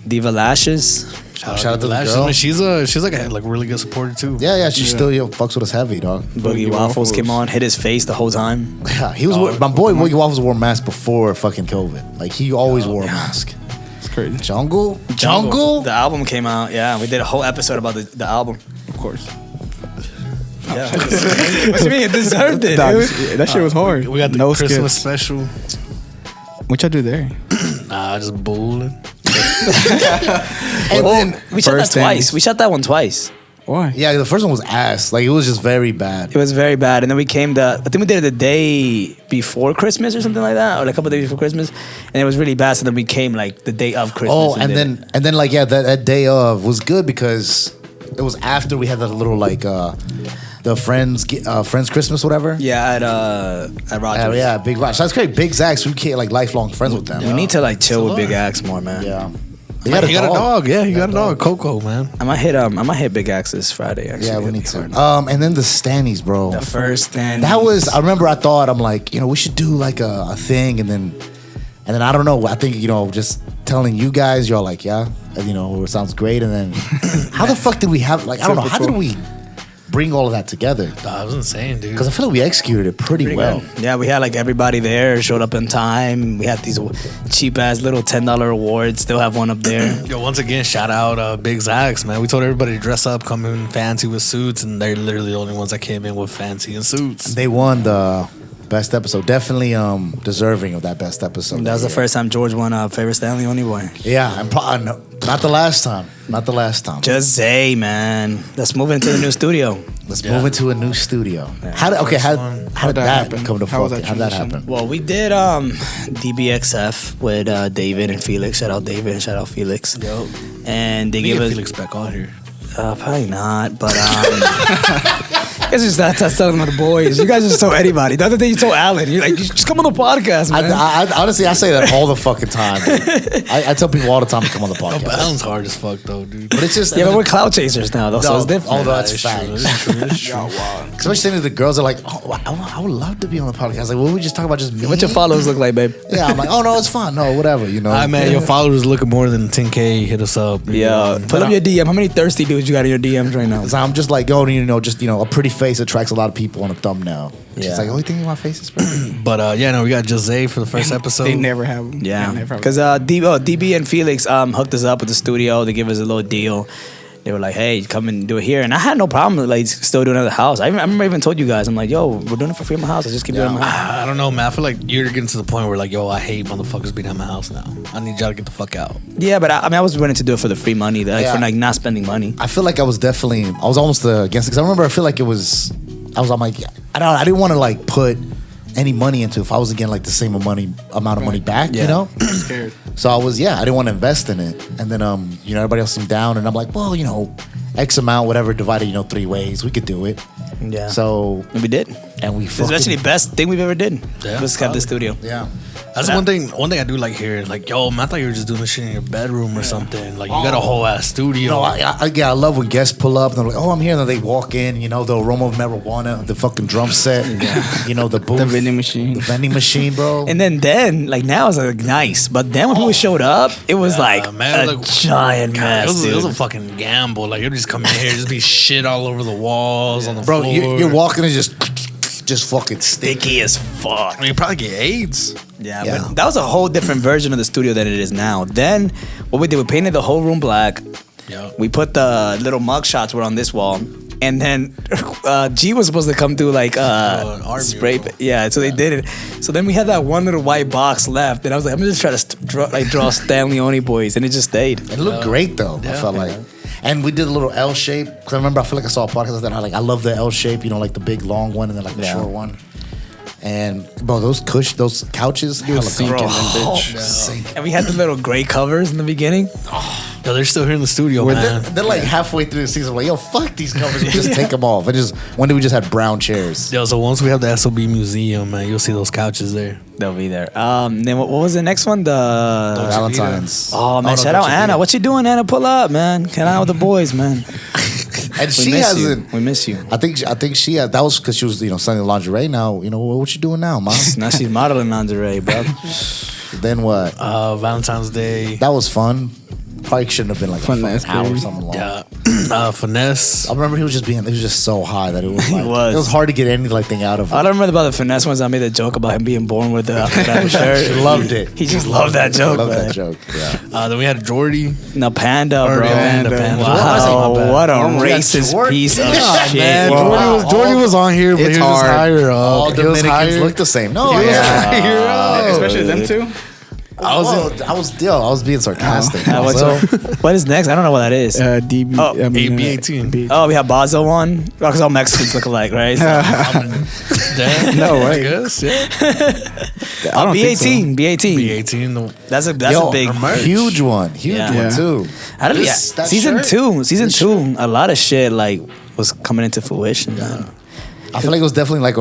Diva Lashes. Shout out to the Lashes. girl. I mean, she's like a really good supporter too. Yeah, she still fucks with us heavy, dog. Boogie Waffles came on, hit his face the whole time. Yeah, he was my boy. Boogie Waffles wore a mask before fucking COVID. Like he always wore a mask. It's crazy. Jungle. The album came out. Yeah, we did a whole episode about the album. Of course. Yeah. What do you mean? It deserved it. Dog, It was- that shit was hard. We got the no Christmas skips. special. What y'all do there? Nah, just bowling. And then we shot that First twice. things. We shot that one twice. Why? yeah, the first one was ass. Like it was just very bad. It was very bad. And then we came I think we did it the day before Christmas or something like that, or like a couple of days before Christmas. And it was really bad. So then we came like the day of Christmas. Oh, and did then it. like yeah, that day of was good because it was after we had that little like the friends Christmas whatever. Yeah, at Rogers. Yeah, Big Rock. So that's great. Big Zax, we became like lifelong friends with them. We need to like chill with Big Axe more, man. Yeah. He got a dog. Yeah, he got a dog. Coco, man. I might hit Big Axe this Friday. Actually, Yeah, we need to. And then the Stannies, bro. The first and That was. I remember. I thought I'm like, we should do like a thing, and then I don't know. I think just telling you guys, y'all like, yeah, it sounds great. And then how the fuck did we have like I don't know how did we bring all of that together? I was insane, dude. Because I feel like we executed it pretty well. good. Yeah, we had like everybody there, showed up in time. We had these cheap ass little $10 awards. Still have one up there. Yo, once again, shout out Big Zax, man. We told everybody to dress up, come in fancy with suits, and they're literally the only ones that came in with fancy and suits. They won the best episode. Definitely deserving of that best episode. That was the first time George won favorite StanleyOni Boy. Yeah, and not the last time. Not the last time. Just say, man. Let's move into the new studio. Let's move into a new studio. How did that happen? come to How was fuck? that How did that transition? happen? Well, we did DBXF with David and Felix. Shout out David and shout out Felix. Yo, And they we gave get us Felix back on here. probably not, but it's just that's telling the boys. You guys just told anybody. The other day you told Alan, you're like, just come on the podcast, man. I honestly, I say that all the fucking time. I tell people all the time to come on the Oh, but podcast. Alan's hard as fuck, though, dude. But it's just yeah, but we're cloud chasers now, though, so it's different. Although that's It's true. facts. It's true. It's true. Especially saying the girls are like, oh, I would love to be on the podcast. Like, what we just talk about just me? What your followers look like, babe? Yeah, I'm like, oh no, it's fine. No, whatever. All right, man. Your followers looking more than 10K. Hit us up. Yeah, put up your DM. How many thirsty dudes you got in your DMs right now? So I'm just like, a pretty face attracts a lot of people on a thumbnail. Yeah. She's like, only thing in my face is pretty. But we got Jose for the first episode. They never have them. Yeah, They never have because DB and Felix hooked us up with the studio. They give us a little deal. They were like, "Hey, come and do it here," and I had no problem like still doing it at the house. I remember even told you guys, I'm like, "Yo, we're doing it for free at my house. I just keep doing it at my house." I don't know, man. I feel like you're getting to the point where like, yo, I hate motherfuckers being at my house now. I need y'all to get the fuck out. Yeah, but I was willing to do it for the free money, like Yeah. for like not spending money. I feel like I was almost against it because I remember I feel like I'm like, I didn't want to like put any money into if I wasn't getting like the same amount of money back, Yeah. you know? Scared. So I didn't want to invest in it. And then, everybody else seemed down and I'm like, well, X amount, whatever, divided, 3 ways, we could do it. Yeah, So, and we did. and we It's actually the best thing we've ever did. Yeah, Just kept the studio. yeah. That's one thing. One thing I do like hearing, like, yo, man, I thought you were just doing this shit in your bedroom or something. Like, you got a whole ass studio. I love when guests pull up and they're like, oh, I'm here. And then they walk in, the aroma of marijuana, the fucking drum set, the booth. The vending machine. The vending machine, bro. And then like now it's like nice, but then when people showed up, it was like man, a like, giant mess. It was a dude. fucking gamble. Like, you're just coming in here, just be shit all over the walls, on the Bro, floor. you're walking and just fucking sticky. Sticky as fuck. I mean, you probably get AIDS. Yeah, Yeah. but that was a whole different version of the studio than it is now. Then what we did, we painted the whole room black. Yeah. We put the little mug shots were on this wall. And then G was supposed to come through like an art spray. mural. Yeah, so they did it. So then we had that one little white box left, and I was like, I'm just trying to draw StanleyOni Boyz, and it just stayed. It looked great though. I felt like, And we did a little L shape. Because I remember, I feel like I saw a podcast that I love the L shape, like the big long one and then like the short one. And bro, those couches, hella bitch. And we had the little gray covers in the beginning. Yo, they're still here in the studio, man. They're like halfway through the season. We're like, yo, fuck these covers. We just take them off. One day we just had brown chairs. Yo, so once we have the SOB museum, man, you'll see those couches there. They'll be there. Then what was the next one? The Valentine's. Oh man, shout out Anna. What you doing, Anna? Pull up, man. Get out with the boys, man. And she hasn't. We miss you. I think she had. That was because she was selling lingerie. Now what you doing now, mom? Now she's modeling lingerie, bro. Then what? Valentine's Day. That was fun. Probably shouldn't have been like Finesse, an hour or something long. Yeah. Finesse. I remember he was just so high that it was like, was. It was hard to get anything out of him. I don't remember about the finesse ones. I made a joke about him being born with a shirt. He loved it. He just loved that joke. Loved man. that joke. Yeah. Then we had Jordy. No, Panda, bro. Panda. Wow, what a racist piece of shit. Man, Jordy was on here, but he was just higher up. All Dominicans look the same. No, Especially them two. I was being sarcastic. What is next? I don't know what that is. DB. B18. Oh, we have Bazo one. Because all Mexicans look alike, right? No way. I guess, yeah. I don't think so. B18. B18. That's a big, huge one. Huge one too. Season two, a lot of shit like was coming into fruition. Man. I feel like it was definitely like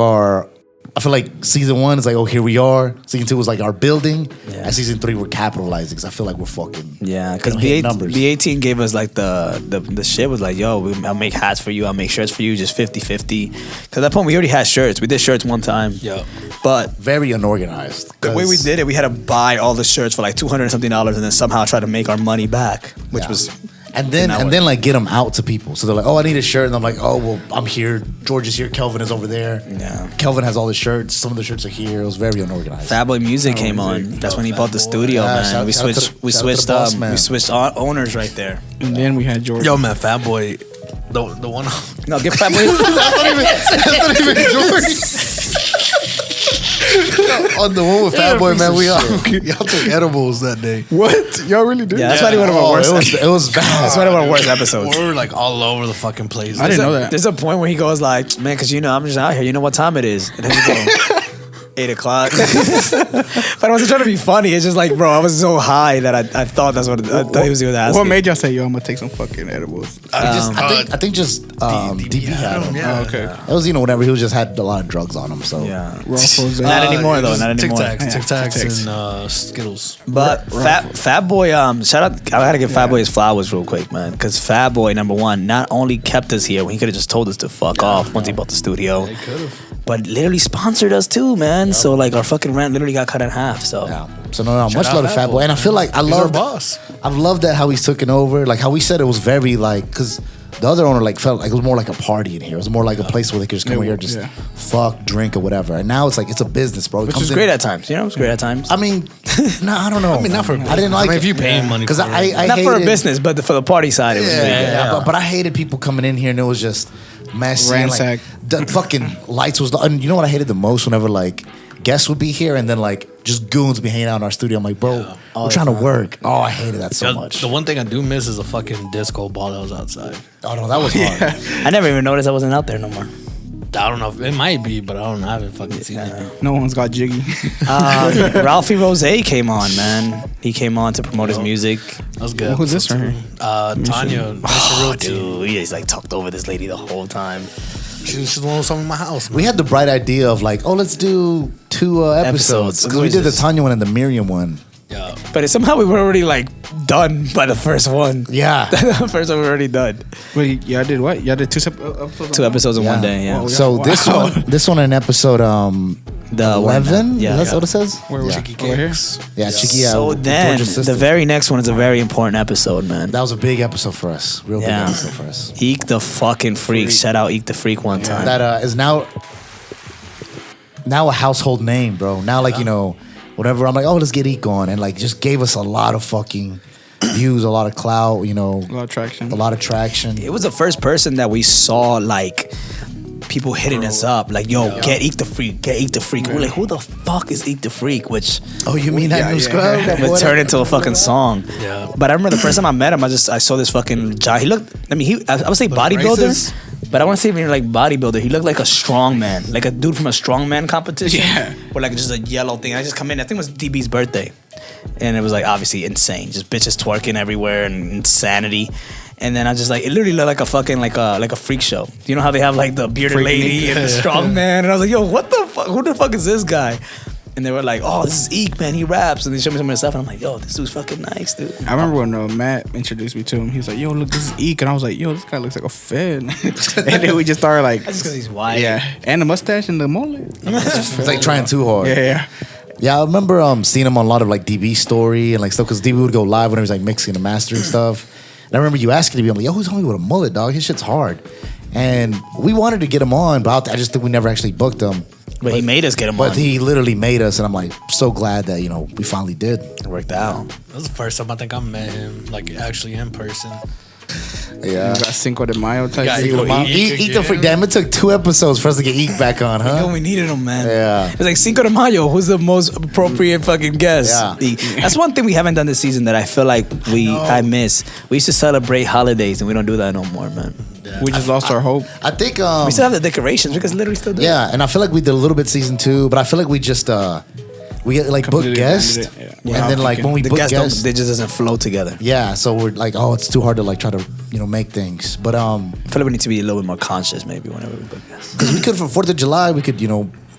I feel like season 1 is like, oh, here we are. Season 2 was like our building. Yeah. And season 3 we're capitalizing because I feel like we're fucking. Yeah, because B18 gave us like the shit was like, yo, I'll make hats for you, I'll make shirts for you, just 50-50. Because at that point we already had shirts. We did shirts one time. Yeah. But very unorganized. The way we did it, we had to buy all the shirts for like $200 and something and then somehow try to make our money back, which was. And then like get them out to people. So they're like, oh, I need a shirt. And I'm like, oh, well, I'm here. George is here. Kelvin is over there. Yeah. Kelvin has all the shirts. Some of the shirts are here. It was very unorganized. Fat Boy Music came on. That's when he bought the studio, man. We switched owners right there. And then we had George. Yo, man, Fat Boy, the one. No, get Fat Boy. That's not even George. On the one with Fat Boy, man, y'all took edibles that day. What? Y'all really did? Yeah, that's probably one of our worst. It was bad. That's one of our worst episodes. We were like all over the fucking place. I didn't know that. There's a point where he goes like, man, because I'm just out here. You know what time it is? And then he goes, 8 o'clock. But I wasn't trying to be funny. It's just like, bro, I was so high that I thought that's what I thought he was going to ask. What made y'all say, yo, I'm going to take some fucking edibles? I think just DB had him. Yeah. Oh, okay. It was, whenever he was just had a lot of drugs on him. So Yeah. Ruffles. Not anymore, though. Not anymore. Tic Tacs and Skittles. But Fat Boy, shout out, I gotta give Fat Boy his flowers real quick, man. Because Fat Boy, number one, not only kept us here, when he could have just told us to fuck off once he bought the studio. He could have. But literally sponsored us too, man. Yep. So like our fucking rent literally got cut in half. So So much love to Fat Boy. And I feel like He's our boss. I've loved that how he's taken over. Like how we said it was very like, because the other owner like felt like it was more like a party in here. It was more like a place where they could just come in here and just fuck, drink or whatever. And now it's like it's a business, bro. Which is great at times. It's great at times. I mean, no, I don't know. I mean, not for. I didn't like. if you paying money, because I not hated, for a business, but for the party side, it was great. But I hated people coming in here and it was just messy. Ransack. Like, the fucking lights was. And you know what I hated the most? Whenever like guests would be here and then like just goons be hanging out in our studio. I'm like, bro, we're trying to work. Oh, I hated that so much. The one thing I do miss is a fucking disco ball that was outside. Oh no, that was hard. I never even noticed I wasn't out there no more. I don't know. If it might be, but I don't know. I haven't fucking seen it. No one's got jiggy. Ralphie Rose came on, man. He came on to promote his music. That was good. Who's this right here? Tanya. Oh, dude, he's like talked over this lady the whole time. She's the one with some in my house. Man. We had the bright idea of like, oh, let's do 2 episodes because we did the Tanya one and the Miriam one. Yeah. But somehow we were already like done by the first one. Yeah. The first one we were already done. Wait, y'all did what? Y'all did 2 episodes? 2 episodes in one day, yeah. So this one in episode 11? Yeah. That's what it says? Where Chicky over here? Yeah, Chicky. So then the very next one is a very important episode, man. That was a big episode for us. Real big episode for us. Eek the fucking freak. Shout out Eek the Freak one time. That is now a household name, bro. Now like, whatever, I'm like, oh, let's get Eek on. And like just gave us a lot of fucking views, a lot of clout, a lot of traction. A lot of traction. It was the first person that we saw like people hitting us up like, "Yo, get Eek the Freak, get Eek the Freak." We're like, "Who the fuck is Eek the Freak?" Which you mean that new scrub? That would boy turn that- into a fucking song. Yeah. But I remember the first time I met him, I saw this fucking giant. He looked. I mean, I would say bodybuilder. braces? But I want to say like bodybuilder. He looked like a strong man, like a dude from a strongman competition. Yeah. Or like just a yellow thing. I just come in. I think it was DB's birthday, and it was like obviously insane, just bitches twerking everywhere and insanity. And then I just like it literally looked like a fucking like a freak show. You know how they have like the bearded lady and the strong man, and I was like, yo, what the fuck? Who the fuck is this guy? And they were like, oh, this is Eek, man. He raps. And they showed me some of his stuff. And I'm like, yo, this dude's fucking nice, dude. I remember when Matt introduced me to him. He was like, yo, look, this is Eek. And I was like, yo, this guy looks like a Fed. And then we just started like... That's just because he's white. Yeah. And the mustache and the mullet. It's like trying too hard. Yeah. Yeah, I remember seeing him on a lot of like DB story and like stuff because DB would go live when he was like mixing and mastering stuff. And I remember you asking DB, I'm like, yo, who's homie with a mullet, dog? His shit's hard. And we wanted to get him on, but I just think we never actually booked him. But he made us get him on. But he literally made us, and I'm like so glad that we finally did. It worked out. That was the first time I think I met him, like actually in person. Yeah. You got Cinco de Mayo type Got thing. Cinco de Mayo. Eat the freak. Damn, it took 2 episodes for us to get Eek back on, huh? Yo, we needed him, man. Yeah. It's like Cinco de Mayo. Who's the most appropriate fucking guest? Yeah. That's one thing we haven't done this season that I feel like I miss. We used to celebrate holidays, and we don't do that no more, man. We just lost our hope. I think We still have the decorations. We can literally still do it. yeah, and I feel like we did a little bit season 2, but I feel like we just we get like book Completely guests, abandoned it, yeah. and then like when we The book guests guests, they just doesn't flow together. yeah, so we're like, oh, it's too hard to like try to make things, but I feel like we need to be a little bit more conscious maybe whenever we book guests. because we could for 4th of July we could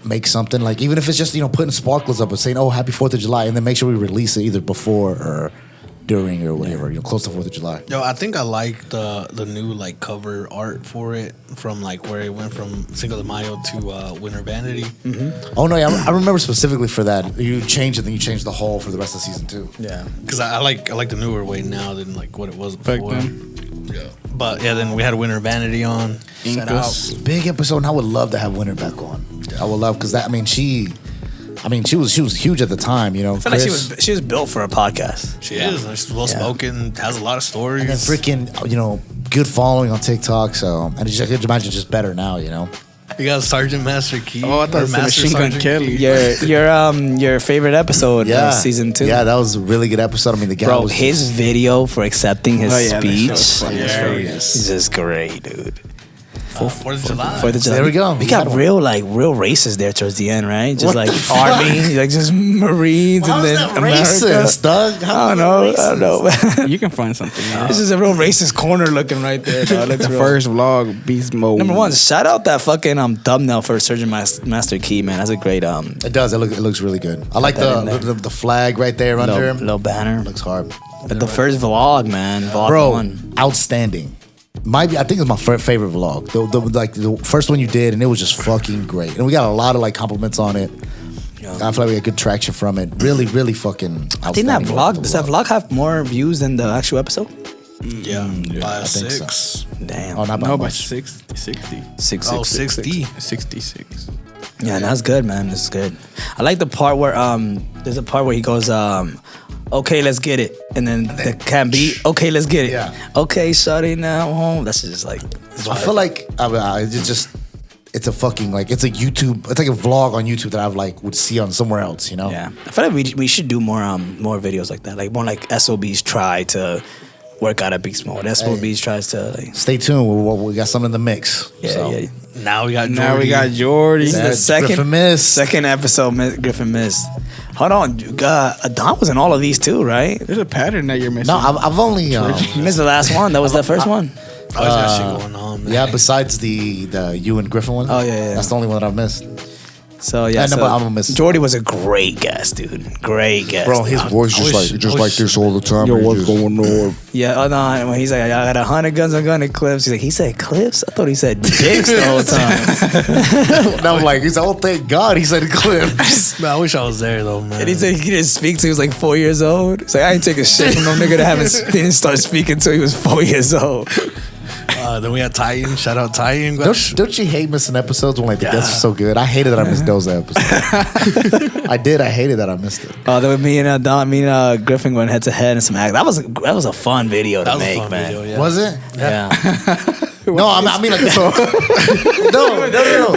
make something like even if it's just putting sparkles up and saying, oh, happy 4th of July, and then make sure we release it either before or during or whatever, close to 4th of July. Yo, I think I like the new like cover art for it from like where it went from Cinco de Mayo to Winter Vanity. Oh no, yeah, I remember specifically for that. You changed it, then you changed the whole for the rest of season 2. Yeah. Because I like the newer way now than like what it was Back before. then. Yeah. But yeah, then we had Winter Vanity on. Shout Incas. out. Big episode, and I would love to have Winter back on. I would love because she was huge at the time, I feel like she was built for a podcast. She is. And she's well spoken. Has a lot of stories. and then freaking good following on TikTok. So and I could imagine just better now. You got Sergeant Master Key. Oh, I thought or it was Master Machine Gun Sergeant Kelly. Your your favorite episode of season 2. Yeah, that was a really good episode. I mean, the guy Bro, was his video for accepting his Oh, yeah, that speech show's funny. is just great, dude. 4th of July. 4th of July. There we go. We We got had real races there towards the end, right? Just What like the army, like just Marines, and then America. racist, Doug? I don't know. You can find something. This is a real racist corner looking right there, dog. The first vlog, Beast Mode. Number 1, shout out that fucking thumbnail for Sergeant Master Key, man. That's a great It does. It looks really good. I like that in there. the flag right there under him. little banner. Looks hard, But the first vlog, man, vlog bro. 1. Outstanding. I think it's my favorite vlog. The first one you did, and it was just fucking great. And we got a lot of like compliments on it. I feel like we got good traction from it. Really, really fucking. I think that vlog does that vlog have more views than the actual episode? Yeah. By I think 6. Damn. Oh, not by No, by much. 60. Oh, 60. 66. Yeah, that's good, man. That's good. I like the part where there's a part where he goes okay, let's get it, and then the can be okay, let's get it. Yeah. Okay, shawty now home. That's just like I feel like it's a fucking like it's a YouTube. It's like a vlog on YouTube that I've like would see on somewhere else. yeah. I feel like we should do more videos like that, like more like SOBs try to work out at Beast Mode. SOBs tries to like. Stay tuned. We got something in the mix. Yeah, so. yeah. Now we got Jordy. Now we got Jordy. This is the That's second Griffin missed. second episode Griffin missed. Hold on, Don was in all of these too, right? There's a pattern that you're missing. No, I've only You missed the last one. That was the first one. Always got shit going on, man. yeah. Besides the you and Griffin one. Oh, yeah. That's the only one that I've missed. So yeah, no, but I'm gonna miss it. Jordy was a great guest, dude. Great guest, Bro, his voice just like this all the time. Yo, what's going on? Yeah, oh no, when he's like, I got 100 guns on gun and clips. He's like, he said clips? I thought he said dicks the whole time. And I'm like, he's like, oh, thank God he said clips. Man, I wish I was there though, man. And he said he didn't speak till he was like 4 years old. He's like, I ain't take a shit from no nigga that didn't start speaking till he was 4 years old. Then we had Titan. Shout out Titan. Don't you hate missing episodes when like the guests are so good? I hated that I missed those episodes. I did. I hated that I missed it. Then with me and Griffin going head to head and some act. That was a fun video to That was a make, fun man. video, yeah. Was it? Yeah. No, I mean like no.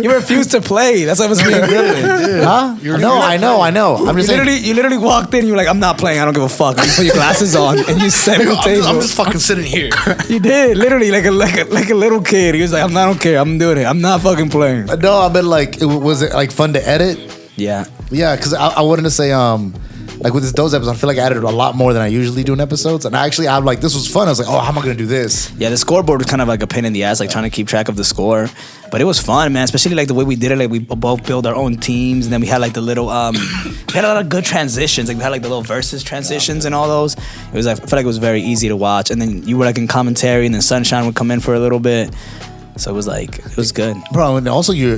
You refused to play. That's why I was being Griffin. Huh? No, I know. I'm just saying. You literally walked in. You were like, I'm not playing. I don't give a fuck. You put your glasses on and you set the table. I'm just fucking sitting here. You did literally like a little kid. He was like, I don't care. I'm doing it. I'm not fucking playing. No, I mean like, was it like fun to edit? Yeah. Yeah, because I wanted to say like with those episodes, I feel like I added a lot more than I usually do in episodes. And I'm like, this was fun. I was like, oh, how am I gonna do this? Yeah, the scoreboard was kind of like a pain in the ass, like trying to keep track of the score. But it was fun, man. Especially like the way we did it. Like we both built our own teams, and then we had like the little we had a lot of good transitions. Like we had like the little versus transitions and all those. It was like, I felt like it was very easy to watch. And then you were like in commentary, and then Sunshine would come in for a little bit. So it was like, it was good. Bro, and also your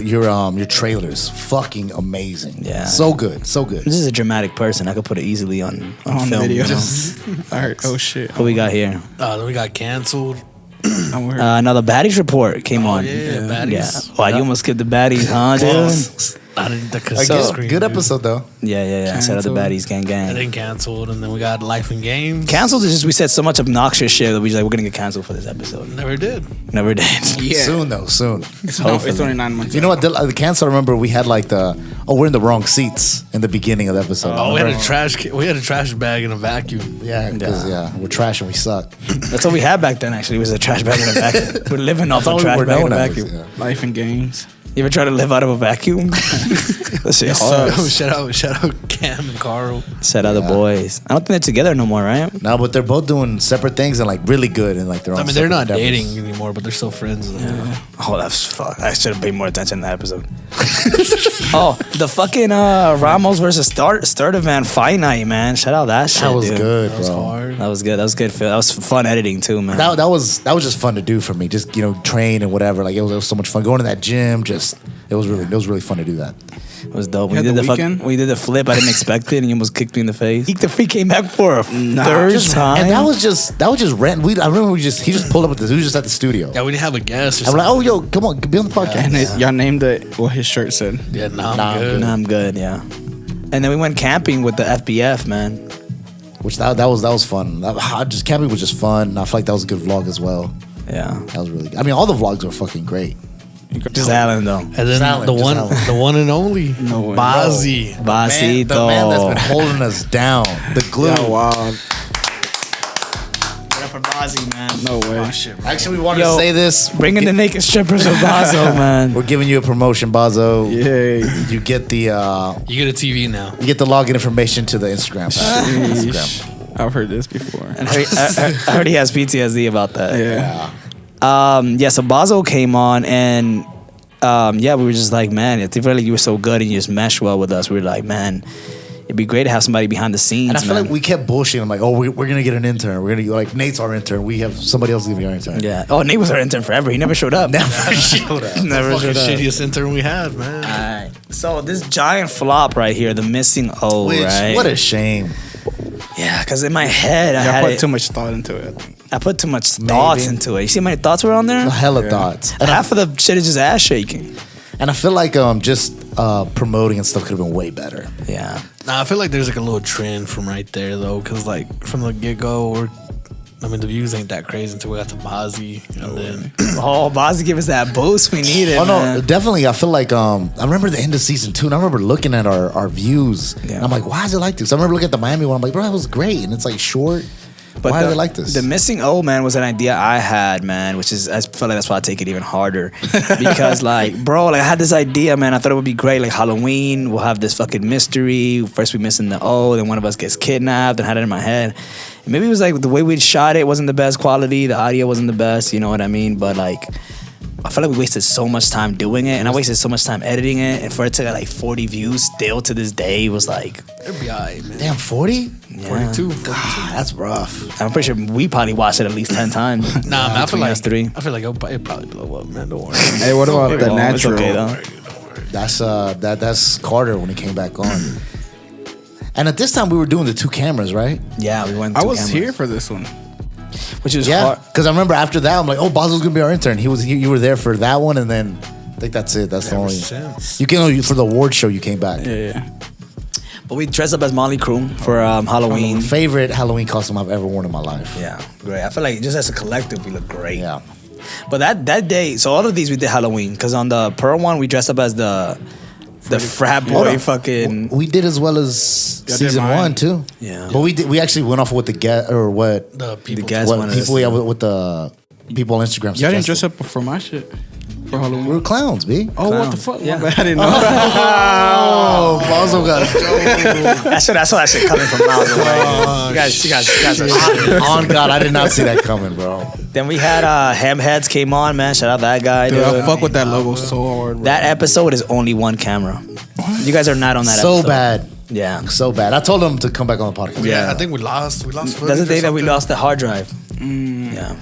trailers, fucking amazing. Yeah. So good. This is a dramatic person. I could put it easily on film. video. You know? I heard. Oh shit. What we got here? Then we got canceled. Another baddies report came on. Yeah, baddies. Yeah. Wow, you almost skipped the baddies, huh, dude? I didn't. Good episode though. Yeah. Shout out the baddies, gang. And then canceled, and then we got Life and Games. Canceled is just we said so much obnoxious shit that we just like we're gonna get canceled for this episode. Never did. Never did. Yeah. Soon. It's only 9 months. You know what? The cancel. I remember we had like we're in the wrong seats in the beginning of the episode. Oh, we had a trash bag and a vacuum. Yeah, because we're trash and we suck. That's what we had back then. Actually, was a trash bag and a vacuum. We're living off a trash bag and a vacuum. Life and Games. You ever try to live out of a vacuum? That shit hard. Shout out Cam and Carl. Shout out the boys. I don't think they're together no more, right? No, but they're both doing separate things and like really good and like their own. I mean, they're not separate dating anymore, but they're still friends. Yeah. Oh, that's fuck. I should have paid more attention to that episode. Oh, the fucking Ramos versus Sturdivant fight night, man. Shout out that shit. That was dude. good, bro. That was hard. That was good. That was good. That was fun editing too, man. That was just fun to do for me. Just train and whatever. Like it was so much fun going to that gym. It was really fun to do that. It was dope. You We had did the the weekend? we did the flip. I didn't expect it, and he almost kicked me in the face. The freak came back for a third time. And that was just random. I remember he just pulled up with this. He was just at the studio. Yeah, we didn't have a guest. Or I'm like, something. oh yo, come on, be on the podcast. And y'all named it what his shirt said. Yeah, I'm Nah, good. Nah, I'm good. Yeah. And then we went camping with the FBF, man. Which that was fun. Camping was just fun. I feel like that was a good vlog as well. Yeah. That was really good. I mean, all the vlogs were fucking great. Just Alan though. And then Salad, the just one and only way. Bazzi. Vasito. The man that's been holding us down. The glue. Yeah, wow. for Bazzi, man. No way. Actually, we wanted to say this. Bringing the naked strippers of Bazo, man. We're giving you a promotion, Bazo. Yay. You get the You get a TV now. you get the login information to the Instagram. Instagram. I've heard this before. And I heard he has PTSD about that. Yeah. So Bazo came on and we were just like, man, if really you were so good and you just mesh well with us, we were like, man, it'd be great to have somebody behind the scenes. And I feel man. like we kept bullshitting. I'm like, oh, we're gonna get an intern. We're gonna like Nate's our intern. We have somebody else gonna be our intern. Yeah. Oh, Nate was our intern forever. He never showed up. Never showed up. Never Fucking showed up. shittiest intern we had, man. Alright. So this giant flop right here, the missing O, Which, right? what a shame. Yeah, because in my head, I Y'all had put it, too much thought into it. I put too much thoughts into it. You see how many thoughts were on there? Hella thoughts. And half of the shit is just ass shaking. And I feel like just promoting and stuff could have been way better. Yeah. Nah, I feel like there's like a little trend from right there though, because like from the get go, the views ain't that crazy until we got to Bazzi, and then Oh, Bazzi give us that boost we needed. Oh no, man. definitely. I feel like I remember the end of season 2, and I remember looking at our views, Yeah. and I'm like, why is it like this? I remember looking at the Miami one. I'm like, bro, that was great, and it's like short. But why are they like this? The missing O, man, was an idea I had, man, which is, I feel like that's why I take it even harder. Because, like, bro, like, I had this idea, man. I thought it would be great. Like, Halloween, we'll have this fucking mystery. First we missing the O, then one of us gets kidnapped, and I had it in my head. And maybe it was like the way we shot it wasn't the best quality. The audio wasn't the best, you know what I mean? But, like, I feel like we wasted so much time doing it, and I wasted so much time editing it, and for it to get like 40 views still to this day was like, it'd be alright, man. Damn, 40? 42. That's rough. I'm pretty sure we probably watched it at least 10 times. Nah, man, I feel between like us three. I feel like it'd probably blow up, man. Don't worry. Hey, what about the It's natural? okay, though. That's Carter when he came back on. And at this time we were doing the 2 cameras, right? Yeah, we went. I to was cameras. here for this one. Which is Yeah, hard. because I remember after that I'm like, oh, Basil's gonna be our intern. You were there for that one, and then I think that's it. That's the only. since. You came for the award show. You came back. Yeah. But we dressed up as Molly Crew for Halloween. Favorite Halloween costume I've ever worn in my life. Yeah, great. I feel like just as a collective, we look great. Yeah. But that day, so all of these we did Halloween. Because on the Pearl one, we dressed up as the frat boy fucking. We did as well as did season mine. 1 too. Yeah. But we actually went off with the guest or what The people. The guys what wanted people us- with the people on Instagram. Y'all didn't suggested. dress up for my shit for Halloween. We were clowns, B. Oh, what the Clown. fuck? Yeah. My bad, I didn't know. Oh, Bonzo got a joke. That's what that shit coming from miles away. You guys are On God, I did not see that coming, bro. Then we had Hamheads came on, man. Shout out that guy, Dude, dude. I fuck with that logo so hard, bro. That episode is only one camera. You guys are not on that So episode. bad. Yeah. So bad. I told them to come back on the podcast. Yeah, I think we lost. That's the footage day or that we something. lost the hard drive. Yeah.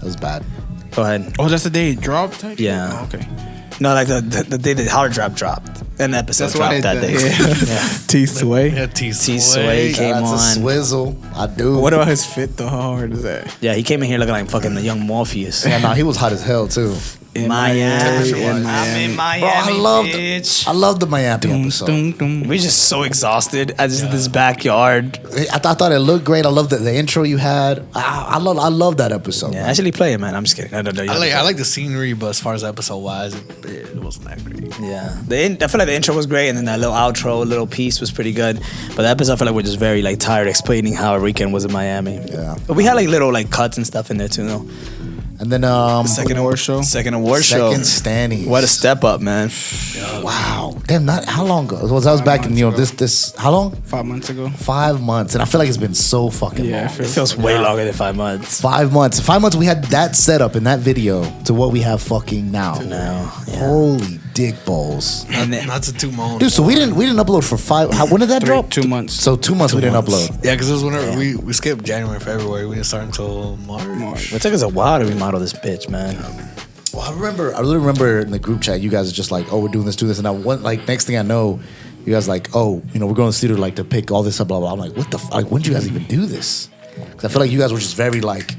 It was bad. Go ahead. Oh, that's the day it dropped? Type shit? Yeah. Oh, okay. No, like the day the hard drive dropped. And the episode That's why dropped that day. Yeah. T-Sway. Yeah, T T Sway came That's a on. swizzle. I do. What about his fit though? How hard is that? Yeah, he came in here looking like fucking the young Morpheus. Yeah, nah, he was hot as hell too. In Miami. in I'm Miami. in Miami, Bro, bitch. I love the Miami episode. We're just so exhausted. I just this backyard. I thought it looked great. I love the intro you had. I love that episode. Yeah, man. actually play it, man. I'm just kidding. No. I like the scenery, but as far as episode wise, it wasn't that great. Yeah, I feel like the intro was great, and then that little outro, little piece was pretty good. But the episode, I feel like we're just very like tired explaining how our weekend was in Miami. Yeah. But we had like little like cuts and stuff in there too, though. And then Second award show. Second award show. Second Stannies. What a step up, man. Wow. Damn, not how long ago? I was back in this how long? 5 months ago. 5 months. And I feel like it's been so fucking Yeah, long. It feels way longer than 5 months. 5 months. 5 months we had that setup in that video to what we have fucking now. Now, yeah. Holy dick balls. And then, Not to toot my own Dude, so we didn't upload for when did that drop? 2 months. So 2 months we didn't upload. Yeah, because it was whenever we skipped January, February. We didn't start until March. it took us a while to remodel this bitch, man. Well, I really remember in the group chat, you guys are just like, oh, we're doing this, and I went like next thing I know, you guys like, oh, we're going to the studio like to pick all this up, blah blah. I'm like, what the like? When did you guys even do this? Because I feel like you guys were just very like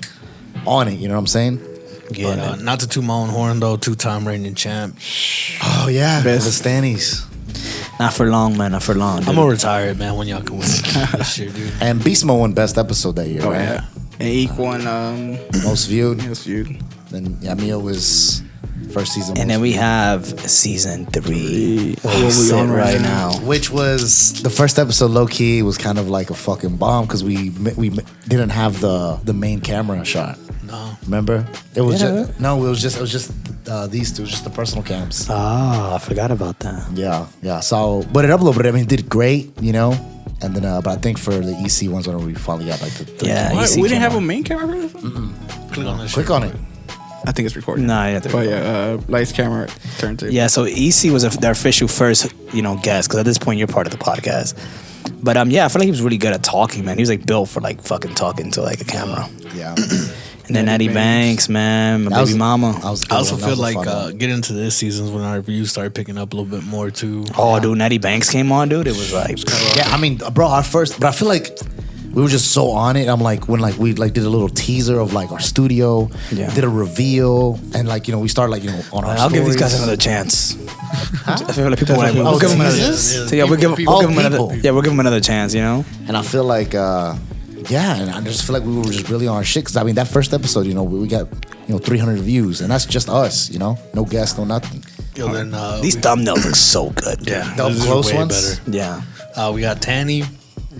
on it. You know what I'm saying? But not to toot my own horn though. 2-time reigning champ. Oh yeah, for the Best. Stannies. Not for long, man. Not for long. I'm dude. gonna retire it, man. When y'all can win this year, dude. And Beast Mode won best episode that year. Oh right? yeah. And Eek won Most viewed. yes, viewed. Then Mio was first season. And most then we viewed. have season 3. What we Sit on right right now. Which was the first episode. Low key was kind of like a fucking bomb because we didn't have the main camera shot. No. Remember? It was Yeah. just no. It was just these two. It was just the personal cams. Oh, I forgot about that. Yeah. So, but it uploaded. I mean, it did great. You know. And then, but I think for the EC ones, when we finally got like the Yeah, What? EC We didn't came have a on. main camera for this? Click on this. click on it. I think it's recording. Nah, yeah, But yeah, lights, camera, turntable. Yeah, so EC was their official first, guest, because at this point you're part of the podcast. But yeah, I feel like he was really good at talking, man. He was like built for like fucking talking to like a camera. Yeah. And then Eddie Banks, man, my That baby was- mama. I was I also that feel was a like fun one. getting into this season's when our reviews started picking up a little bit more too. Oh, dude, Eddie Banks came on, dude. It was like, Yeah, I mean, bro, but I feel like we were just so on it. I'm like, when like we like did a little teaser of like our studio, Yeah. did a reveal, and like we started like on our. I'll give these guys stories. another chance. I feel like people want to. Oh, We'll give them another. teasers? So yeah, we'll give People. them another. People. Yeah, we'll give them another chance. And I feel like, yeah, and I just feel like we were just really on our shit. Because I mean, that first episode, we got 300 views, and that's just us, no guests, no nothing. Yo, then These thumbnails look so good. Dude. yeah, the this is close way ones? better. Yeah, We got Tanny,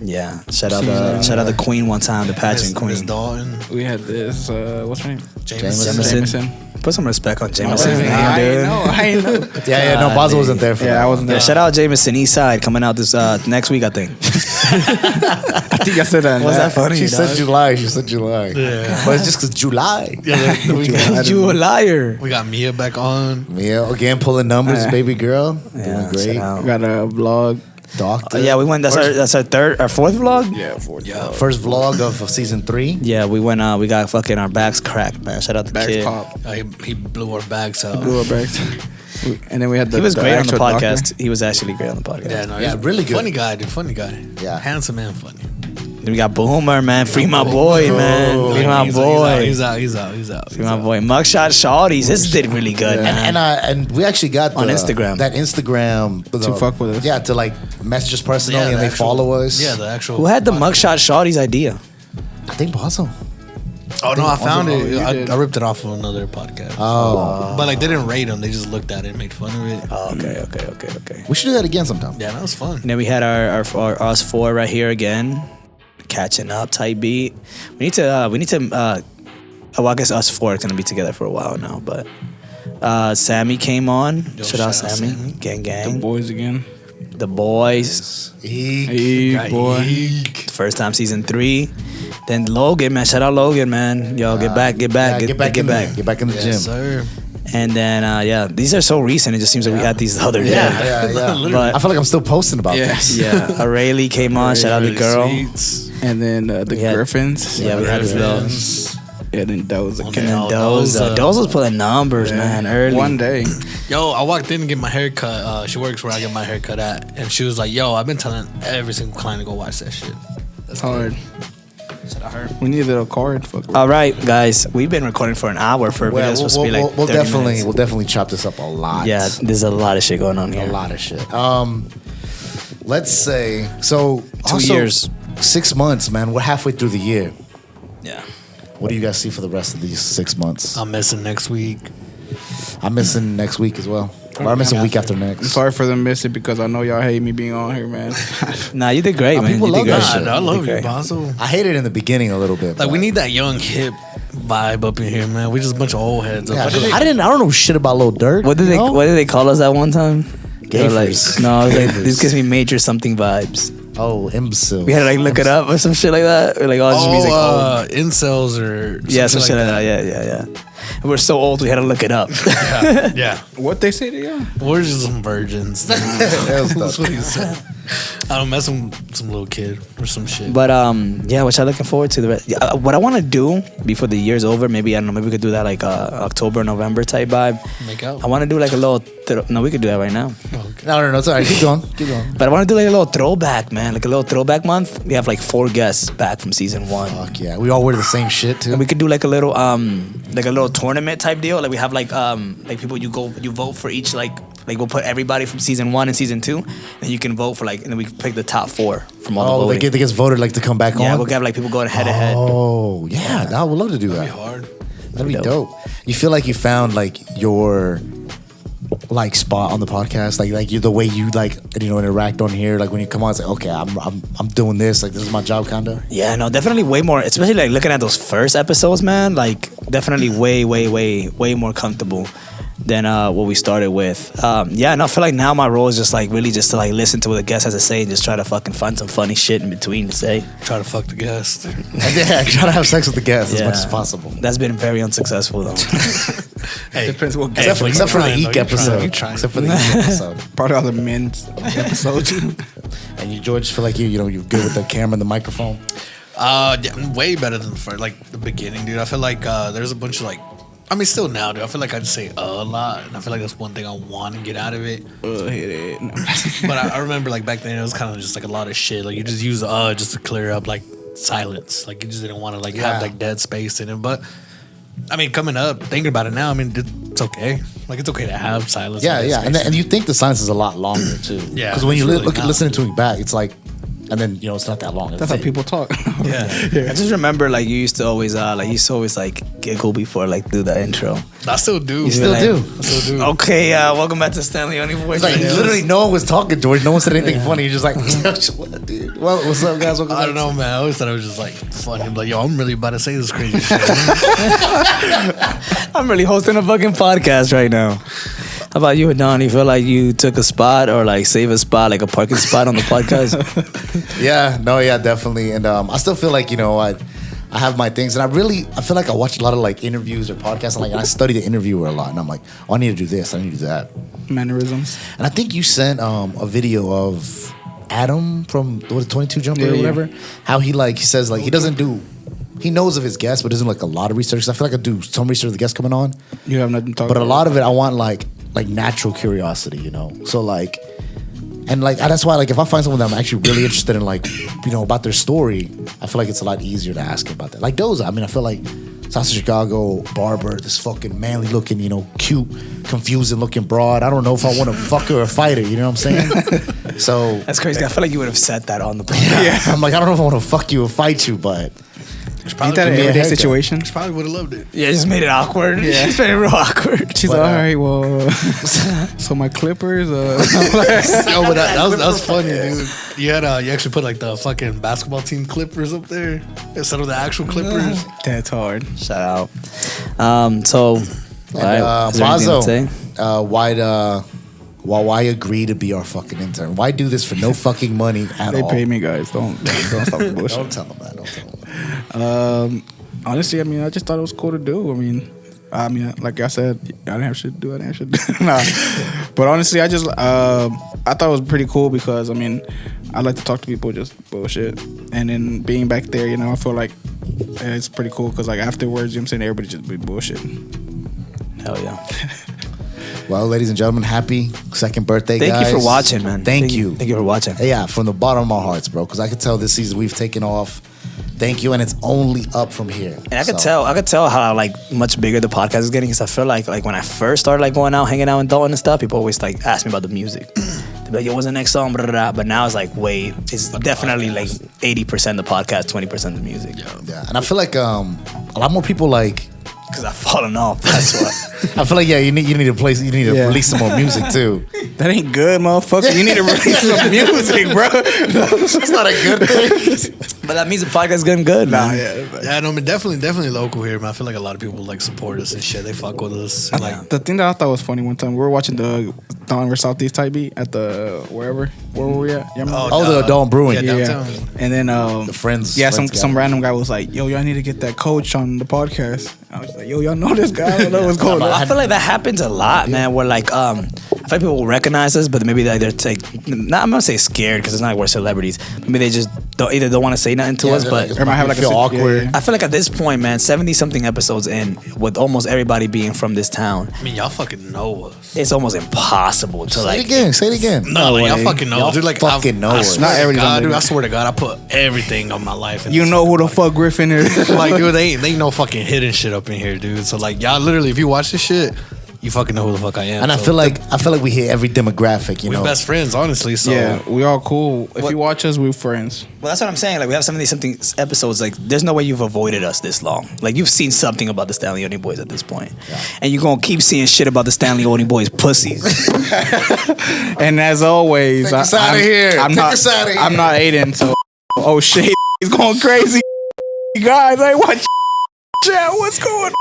yeah. Shout out the queen one time, the pageant Miss queen. Dalton, We had this, what's her name? Jameson. Jameson. Put some respect on Jameson. I ain't know. Yeah, no, Basil wasn't there for that. Yeah, I wasn't Yeah, there. shout out Jameson Eastside coming out this next week, I think. I think I said that. Was that funny? She said dog? July. She said July. Yeah. But it's just because July. You a liar. We got Mia back on. Yeah, again, pulling numbers, Yeah. baby girl. Yeah, Doing great. shout out. Got a vlog. Doctor. Yeah, we went. That's our fourth vlog. Yeah, for Yeah. First vlog of season 3. Yeah, we went. We got fucking our backs cracked, man. Shout out the bags kid. pop. He blew our bags out. Blew our bags. And then we had the He was great on the actual podcast. doctor. He was actually great on the podcast. Yeah, no, Yeah, he's really good. Funny guy, dude. Funny guy. Yeah. Handsome and funny. Then we got Boomer, man. Free my boy, man. Free my boy. He's out. Free my boy. Mugshot Shawties. This did really good, man. And we actually got On Instagram. that Instagram To fuck with us. Yeah, to like message us personally and they follow us. Yeah, the actual. Who had the Mugshot Shawties idea? I think Basil. Oh no, I found you it. did. I ripped it off of another podcast. Oh. But like they didn't rate them; they just looked at it and made fun of it. Oh, okay. We should do that again sometime. Yeah, that was fun. And then we had our us four right here again, catching up type beat. We need to well, I guess us four are gonna be together for a while now, but Sammy came on. Shout out Sammy. Gang The boys again. The boys. Hey, boy. First time season 3. Then Logan, man. Shout out Logan, man. Yo, get back. Get back in the gym. Yes, sir. And then these are so recent. It just seems like we had these the other day. Yeah. But I feel like I'm still posting about this. yeah, Arayli came on. Shout out the girl. And then the We had- Griffins. Yeah, we had Griffins. those. And then Doza. And then Oh, those was pulling numbers, man, early. One day. Yo, I walked in to get my hair cut. She works where I get my hair cut at, and she was like, "Yo, I've been telling every single client to go watch that shit." That's hard. We need a little card. Fuck. All right, guys, we've been recording for an hour for a video that's supposed to be like we'll 30 definitely minutes. chop this up a lot. Yeah, there's a lot of shit going on here. a lot of shit. Let's say so. 2 years. 6 months, man. We're halfway through the year. Yeah. What do you guys see for the rest of these 6 months? I'm missing next week. I'm missing next week as well. Or I'm missing week after I'm next. sorry for them missing because I know y'all hate me being on here, man. Nah, you did great, man. people You did love great. that shit. I love you, great. Basso. I hated it in the beginning a little bit. Like but- we need that young hip vibe up in here, man. We just a bunch of old heads. Yeah, Up. I don't know shit about Lil Durk. What did you know? they call us that one time? They were like, Gafers. no, it was like, Gafers. this gives me major something vibes. Oh, imbecile. We had to like look it up or some shit like that. Or like, oh, it's just music. incels or Yeah, some shit like that. Yeah. And we're so old, we had to look it up. Yeah, What they say to y'all? we're just some virgins. That's what he said. I don't mess with some little kid or some shit. But yeah, which I'm looking forward to. The rest. What I want to do before the year's over, maybe I don't know, maybe we could do that like October, November type vibe. Make out. I want to do like a little. No, we could do that right now. No, it's all right. Keep going. But I want to do like a little throwback, man. Like a little throwback month. We have like 4 guests back from season 1. Fuck yeah. We all wear the same shit too. And we could do like a little tournament type deal. Like we have like people you vote for each like we'll put everybody from season 1 and season 2, and you can vote for like, and then we pick the top 4 from all the Oh, voting. they gets voted like to come back Yeah, on. we'll have like people going head to head. Oh yeah, I would love to do That'd that. be hard. That'd be dope. You feel like you found like your like spot on the podcast, like you the way you like interact on here. Like when you come on, it's like okay, I'm doing this. Like this is my job, kinda. Yeah, no, definitely way more. Especially like looking at those first episodes, man. Like definitely way more comfortable than what we started with. Yeah, no, I feel like now my role is just like really just to like listen to what the guest has to say and just try to fucking find some funny shit in between to say. Try to fuck the guest. Yeah, try to have sex with the guests as Yeah. much as possible. That's been very unsuccessful though. Hey, Depends what hey, guest. Except for the trying, Eek though. episode. You trying. Except for the Eek episode. Probably all the men's episodes. And you, George, feel like you're good with the camera and the microphone. Yeah, way better than the first, like the beginning, dude. I feel like there's a bunch of like, I mean, still now, dude. I feel like I just say a lot, and I feel like that's one thing I want to get out of it. Hit it. No. But I remember like back then it was kind of just like a lot of shit. Like you just use just to clear up like silence. Like you just didn't want to like have like dead space in it. But I mean, coming up, thinking about it now, I mean, it's okay. Like it's okay to have silence. Yeah, dead yeah, space. and you think the silence is a lot longer too. Yeah, because when you it's really not. listening to it back, it's like, and then it's not that long. That's how people talk. yeah. I just remember like you used to always giggle before like do the intro. I still do. You still like- do. I still do. Okay, welcome back to StanleyOni Boyz. It's like literally no one was talking, George. No one said anything funny. You're just like, what, dude? Well, what's up, guys? Welcome I back. don't know, man. I always thought it was just like funny. I'm like, yo, I'm really about to say this crazy shit. I'm really hosting a fucking podcast right now. How about you, Don? You feel like you took a spot or like save a spot, like a parking spot on the podcast? Yeah, definitely. And I still feel like I have my things, and I feel like I watch a lot of like interviews or podcasts, and I study the interviewer a lot, and I'm like, oh, I need to do this, I need to do that. Mannerisms. And I think you sent a video of Adam from 22 Jumper or Yeah. whatever. How he says he doesn't do. He knows of his guests, but doesn't like a lot of research. 'Cause I feel like I do some research of the guests coming on, You have nothing to talk but a about. lot of it I want like natural curiosity, So and that's why if I find someone that I'm actually really interested in about their story, I feel like it's a lot easier to ask about that. Like Doza, I mean, I feel like South Chicago barber, this fucking manly looking, cute, confusing looking broad. I don't know if I want to fuck her or fight her. You know what I'm saying? So That's crazy. I feel like you would have said that on the podcast. I'm like, I don't know if I want to fuck you or fight you, but Ain't that an everyday situation? She probably would have loved it. Yeah, just made it awkward. Yeah. Just made it real awkward. She's like, all right, well, so my clippers. No, but that was funny, dude. You actually put like the fucking basketball team clippers up there instead of the actual clippers. That's hard. Shout out. So, Bazo, why agree to be our fucking intern? Why do this for no fucking money at They all? pay me, guys. Don't stop the bullshit. Don't tell them that. Don't tell them that. Honestly, I mean, I just thought it was cool to do. I mean, like I said, I didn't have shit to do. Nah. But honestly, I thought it was pretty cool because, I mean, I like to talk to people just bullshit. And then being back there, you know, I feel like it's pretty cool because, like, afterwards, you know what I'm saying, everybody just be bullshit. hell yeah. Well, ladies and gentlemen, happy second birthday, guys. Thank you for watching, man. Thank you. Thank you for watching. Yeah, from the bottom of our hearts, bro, because I could tell this season we've taken off. Thank you, and it's only up from here. And I could tell how like much bigger the podcast is getting because I feel like when I first started like going out, hanging out in Dalton and stuff, people always like ask me about the music. They'd be like, yo, what's the next song? Blah, blah, blah. But now it's like, wait, it's definitely like 80% the podcast, 20% the music. Yeah, and I feel like a lot more people like. Because I've fallen off. That's why. I feel like you need to play. You need to release some more music too. That ain't good, motherfucker. You need to release some music, bro. That's not a good thing. But that means the podcast is getting good, man. Yeah, no, but definitely local here, man. I feel like a lot of people like support us and shit. They fuck with us. And, like, The thing that I thought was funny one time, we were watching the Dawn or Southeast type beat at the where were we at? Yeah, the Dawn Brewing. Yeah, downtown. And then The friends. yeah, friends some guy. random guy was like, yo, y'all need to get that coach on the podcast. I was like, yo, y'all know this guy? I don't know what's going on. I feel like that happens a lot, man. Where like, I feel like people will recognize us, but maybe like they're like, I'm gonna say scared because it's not like we're celebrities. Maybe they just don't want to say nothing to us. But or might have like feel awkward. Yeah. I feel like at this point, man, 70-something episodes in, with almost everybody being from this town, I mean, y'all fucking know us. it's almost impossible to like. Say it again. No, like, y'all way. fucking know. Y'all Dude, like, fucking know I us. swear Not to everybody's God, on dude, there. I swear to God, I put everything on my life. In You this know who the fuck Griffin is. like, dude, they ain't no fucking hidden shit up in here, dude. So like, y'all literally, if you watch this shit, you fucking know who the fuck I am. And I So, feel like we hit every demographic. You we know, best friends, honestly. So Yeah, we all cool. If you watch us, we're friends. Well, that's what I'm saying. Like, we have 70-something episodes. Like, there's no way you've avoided us this long. Like, you've seen something about the StanleyOni Boyz at this point. And you're going to keep seeing shit about the StanleyOni Boyz pussies. And as always, Take us outta here. I'm Take us outta here. I'm not Aiden, so oh shit, he's going crazy. Guys, I watch chat. What's going on?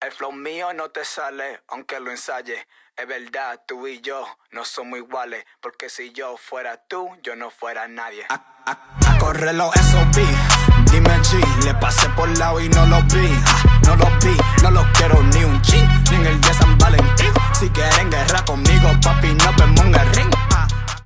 El flow mío no te sale, aunque lo ensaye. Es verdad, tú y yo no somos iguales. Porque si yo fuera tú, yo no fuera nadie. A correr los SOB, dime G. Le pasé por lado y no lo vi. No lo vi, no lo quiero ni un chin. Ni en el de San Valentín. Si quieren guerra conmigo, papi,